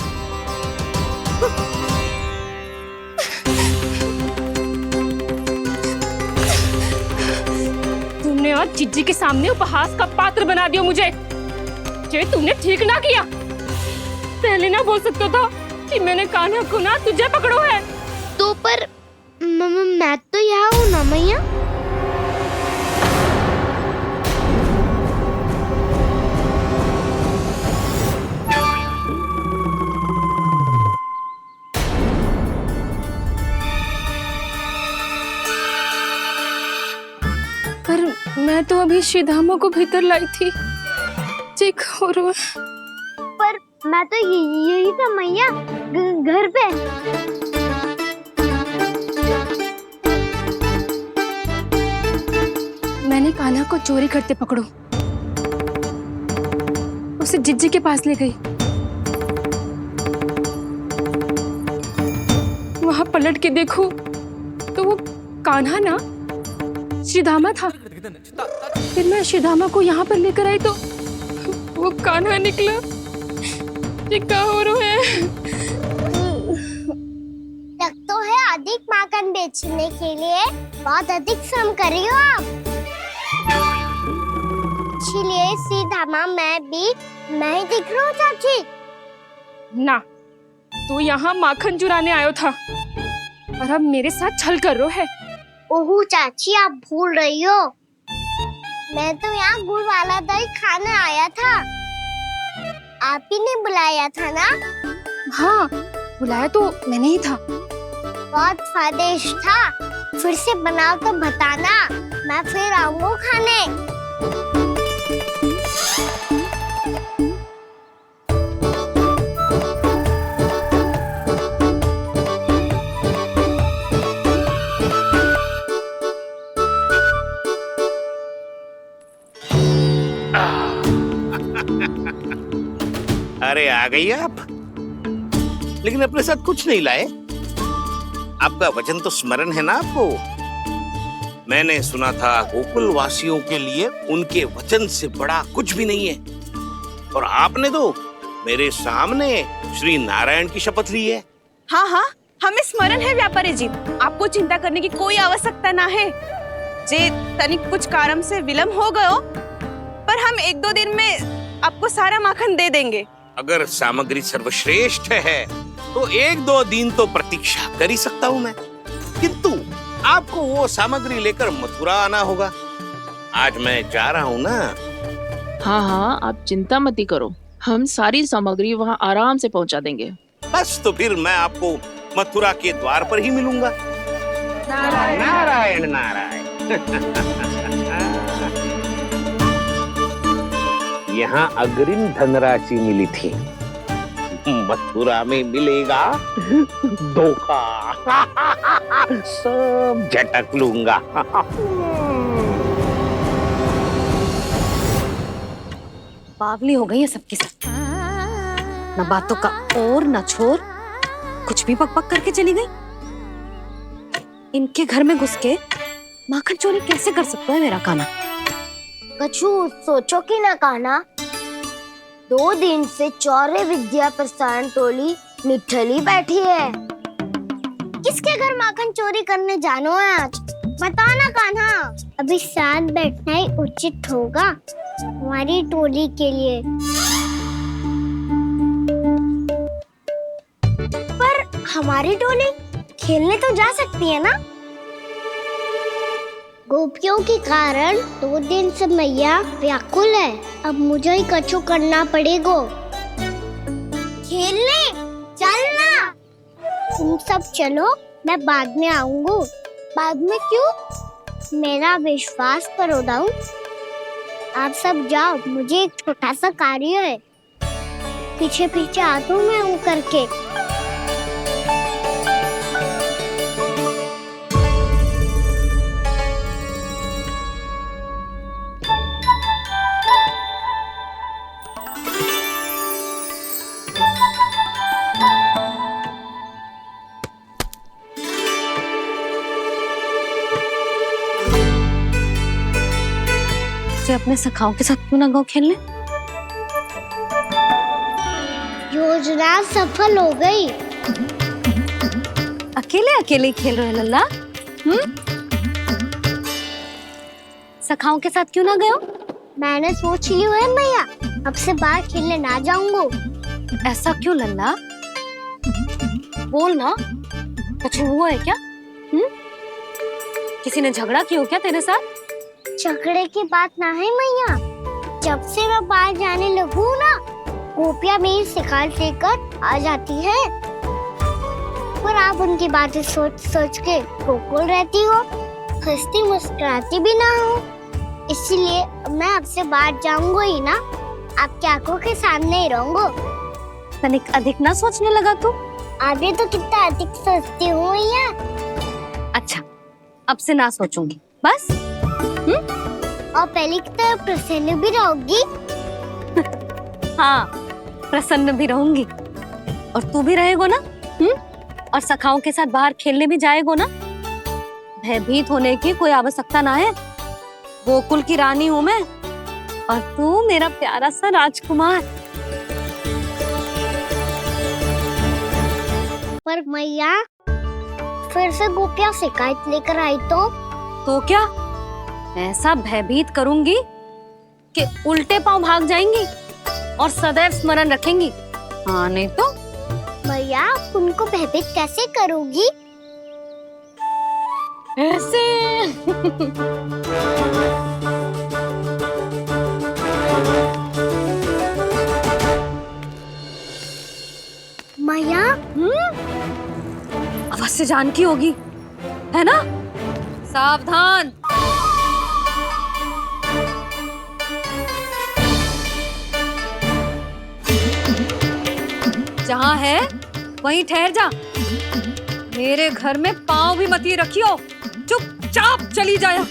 तुमने आज जीजी के सामने उपहास का पात्र बना दिया मुझे। ये तुमने ठीक ना किया। पहले ना बोल सकता था कि मैंने कान्हा को ना तुझे पकड़ो है। तो पर मैं तो यहाँ हूँ ना मैया। पर मैं तो अभी श्रीधामा को भीतर लाई थी। चेक हो रहा है। पर मैं तो यही था मैया, घर पे। मैंने कान्हा को चोरी करते पकड़ो, उसे जिज्जी के पास ले गई। वहां पलट के देखो तो वो कान्हा ना श्रीधामा था। फिर मैं श्रीधामा को यहाँ पर लेकर आई तो वो कान्हा निकला। ये क्या हो रहा है? लग तो है अधिक माखन बेचने के लिए बहुत अधिक श्रम कर रही हो आप। इसीलिए सीधामा मैं ही दिख रहा हूँ चाची। ना, तू यहाँ माखन चुराने आयो था और अब मेरे साथ छल कर रो है। ओह चाची, आप भूल रही हो, मैं तो यहाँ गुड़ वाला दही खाने आया था। आप ही ने बुलाया था ना? हाँ, बुलाया तो मैंने ही था। बहुत स्वादिष्ट था, फिर से बनाओ तो बताना, मैं फिर आऊंगा खाने। अरे आ गई आप, लेकिन अपने साथ कुछ नहीं लाए। आपका वचन तो स्मरण है ना आपको? मैंने सुना था गोकुल वासियों के लिए उनके वचन से बड़ा कुछ भी नहीं है, और आपने तो मेरे सामने श्री नारायण की शपथ ली है। हाँ हाँ, हमें स्मरण है व्यापारी जी, आपको चिंता करने की कोई आवश्यकता ना है। जे तनिक कुछ कारण से विलंब हो गयो, पर हम 1-2 दिन में आपको सारा माखन दे देंगे। अगर सामग्री सर्वश्रेष्ठ है तो 1-2 दिन तो प्रतीक्षा कर ही सकता हूँ मैं, किंतु आपको वो सामग्री लेकर मथुरा आना होगा। आज मैं जा रहा हूँ ना। हाँ हाँ, आप चिंता मत ही करो, हम सारी सामग्री वहाँ आराम से पहुँचा देंगे। बस तो फिर मैं आपको मथुरा के द्वार पर ही मिलूंगा। नारायण नारायण। यहाँ अग्रिम धनराशि मिली थी, मथुरा में मिलेगा धोखा। सब झटक लूंगा। बावली हो गई है सबकी सब, न बातों का और न छोर, कुछ भी बक बक करके चली गई। इनके घर में घुस के माखन चोरी कैसे कर सकता है मेरा कान्हा? कछु सोचो कि ना कान्हा, 2 दिन से चौर्य विद्या प्रसारण टोली निठली बैठी है। किसके घर माखन चोरी करने जानो है आज? बताओ ना कान्हा। अभी साथ बैठना ही उचित होगा हमारी टोली के लिए। पर हमारी टोली खेलने तो जा सकती है ना? गोपियों के कारण 2 दिन से मैया व्याकुल है, अब मुझे ही कछु करना पड़ेगा। खेलने चलना, तुम सब चलो, मैं बाद में आऊंगा। बाद में क्यों? मेरा विश्वास करो दाऊ, आप सब जाओ, मुझे एक छोटा सा कार्य है, पीछे पीछे आता हूँ मैं हूँ करके। अपने सखाओं के साथ क्यों ना गाँव खेलने? योजना सफल हो गई। अकेले अकेले खेल रहे लल्ला? सखाओं के साथ क्यों ना गए हो? मैंने सोच लिया है मैया, अब से बाहर खेलने ना जाऊंगा। ऐसा क्यों लल्ला? बोल ना, कुछ हुआ है क्या? किसी ने झगड़ा किया हो क्या तेरे साथ? झगड़े की बात ना है मैया, जब से मैं बाहर जाने लगू ना, गोपियां मेरी शिकार लेकर आ जाती है, पर आप उनकी बातें सोच सोच के गोकुल रहती हो, हंसती मुस्कुराती भी ना हो। इसलिए मैं आपसे बाहर जाऊंगा ही ना, आपकी आंखों के सामने ही रहूंगा। तनिक अधिक ना सोचने लगा तू? आगे तो कितना अधिक सोचती हूँ मैया। अच्छा, अब से ना सोचूंगी बस। और पहले की तरह प्रसन्न भी रहोगी। हाँ, प्रसन्न भी रहूंगी, और तू भी रहेगा ना? और सखाओं के साथ बाहर खेलने भी जाएगा ना? भयभीत होने की कोई आवश्यकता ना है, गोकुल की रानी हूँ मैं, और तू मेरा प्यारा सा राजकुमार। पर मैया, फिर से गोपियां शिकायत लेकर आई तो क्या? ऐसा भयभीत करूंगी कि उल्टे पांव भाग जाएंगी और सदैव स्मरण रखेंगी। हाँ नहीं तो मैया आप उनको भयभीत कैसे करोगी? ऐसे। मैया अवश्य जानकी होगी, है ना? सावधान। जहाँ है वहीं ठहर जा। मेरे घर में पाँव भी मत ही रखियो, चुपचाप चली जाया।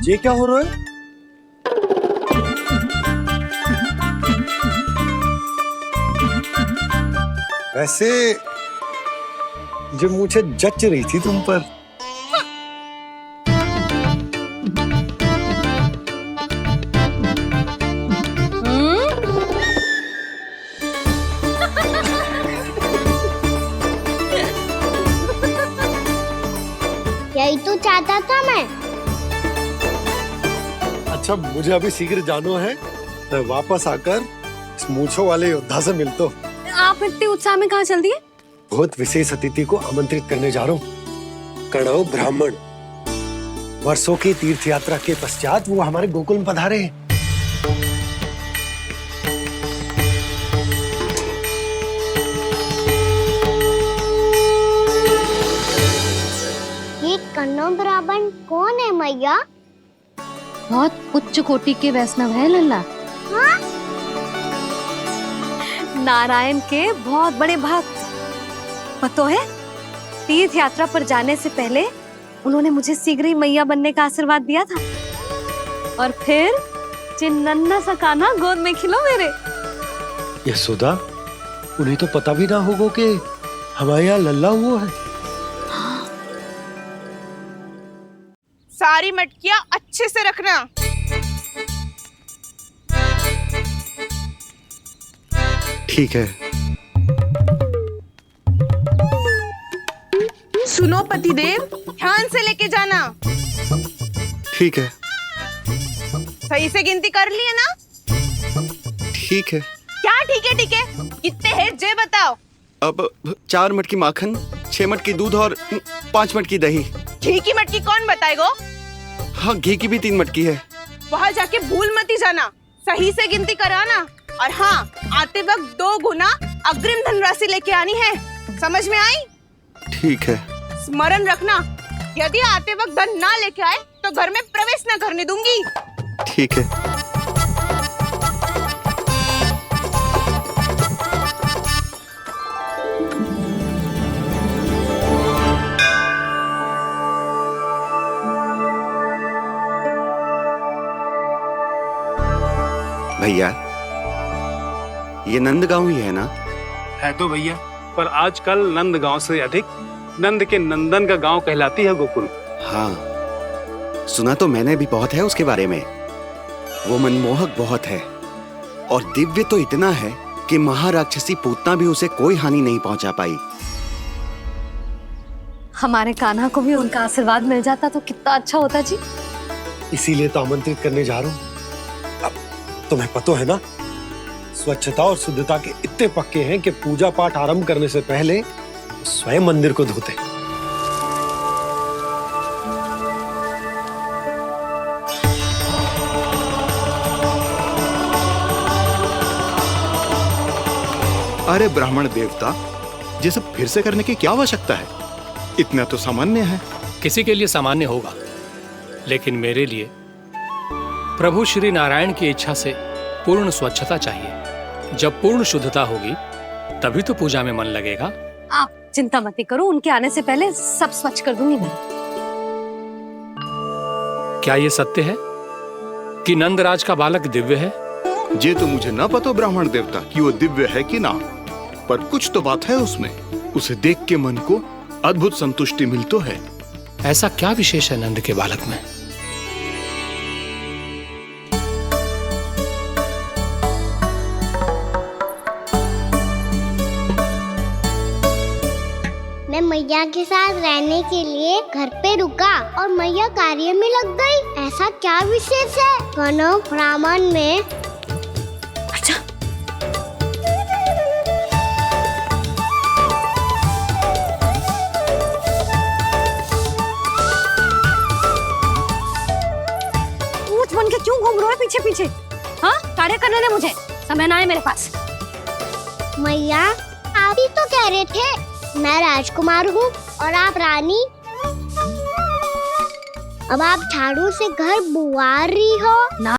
ये क्या हो रहा है? वैसे जो मुझे जच रही थी तुम पर। यही तो चाहता था मैं। अच्छा मुझे अभी शीघ्र जाना है, मैं वापस आकर इस मूंछों वाले योद्धा से मिलता हूँ। आप इतने उत्साह में कहाँ चल दिए? बहुत विशेष अतिथि को आमंत्रित करने जा रहा हूँ। कणव ब्राह्मण वर्षों की तीर्थ यात्रा के पश्चात वो हमारे गोकुल में पधारे हैं। ये कन्नौ ब्राह्मण कौन है मैया? बहुत उच्च कोटि के वैष्णव है लल्ला। हाँ? नारायण के बहुत बड़े भक्त। पतो है, तीर्थ यात्रा पर जाने से पहले उन्होंने मुझे शीघ्र ही मैया बनने का आशीर्वाद दिया था, और फिर चिन्नन्ना सा कान्हा गोद में खिलो मेरे। यशोदा, उन्हें तो पता भी ना होगा कि हमारे यहाँ लल्ला हुआ है। सारी मटकियां अच्छे से रखना। ठीक है। सुनो पतिदेव, ध्यान से लेके जाना। ठीक है। सही से गिनती कर लिए ना? ठीक है। क्या ठीक है? ठीक है कितने है जे बताओ। अब 4 मटकी माखन, 6 मटकी दूध और 5 मटकी दही। घी की मटकी कौन बताएगा? हाँ, घी की भी 3 मटकी है। वहाँ जाके भूल मत जाना, सही से गिनती कराना। और हाँ, आते वक्त 2 गुना अग्रिम धनराशि लेके आनी है। समझ में आई? ठीक है। स्मरण रखना, यदि आते वक्त धन ना लेके आए तो घर में प्रवेश न करने दूंगी। ठीक है। भैया, ये नंदगांव ही है ना? है तो भैया, पर आजकल नंदगांव से अधिक नंद के नंदन का गांव कहलाती है गोकुल। हाँ, सुना तो मैंने भी बहुत है उसके बारे में। वो मनमोहक बहुत है और दिव्य तो इतना है कि महाराक्षसी पूतना भी उसे कोई हानि नहीं पहुंचा पाई। हमारे कान्हा को भी उनका आशीर्वाद मिल जाता तो कितना अच्छा होता जी। इसीलिए तो आमंत्रित करने जा रहा हूँ। अब तुम्हें पता है ना, स्वच्छता और शुद्धता के इतने पक्के हैं कि पूजा पाठ आरंभ करने से पहले स्वयं मंदिर को धोते। अरे ब्राह्मण देवता, ये सब फिर से करने की क्या आवश्यकता है? इतना तो सामान्य है। किसी के लिए सामान्य होगा, लेकिन मेरे लिए प्रभु श्री नारायण की इच्छा से पूर्ण स्वच्छता चाहिए। जब पूर्ण शुद्धता होगी तभी तो पूजा में मन लगेगा। आप चिंता मत करो, उनके आने से पहले सब स्वच्छ कर दूंगी मैं। क्या ये सत्य है कि नंदराज का बालक दिव्य है? ये तो मुझे ना पता ब्राह्मण देवता कि वो दिव्य है कि ना, पर कुछ तो बात है उसमें। उसे देख के मन को अद्भुत संतुष्टि मिल तो है। ऐसा क्या विशेष है नंद के बालक में? मैया के साथ रहने के लिए घर पे रुका और मैया कार्य में लग गई। ऐसा क्या विशेष है वनो ब्राह्मण में? अच्छा, ऊंच बन के क्यों घूम रहे हो पीछे पीछे? हाँ, कार्य करने दे मुझे, समय ना है मेरे पास। मैया आप ही तो कह रहे थे मैं राजकुमार हूँ और आप रानी। अब आप झाड़ू से घर बुआ रही हो ना।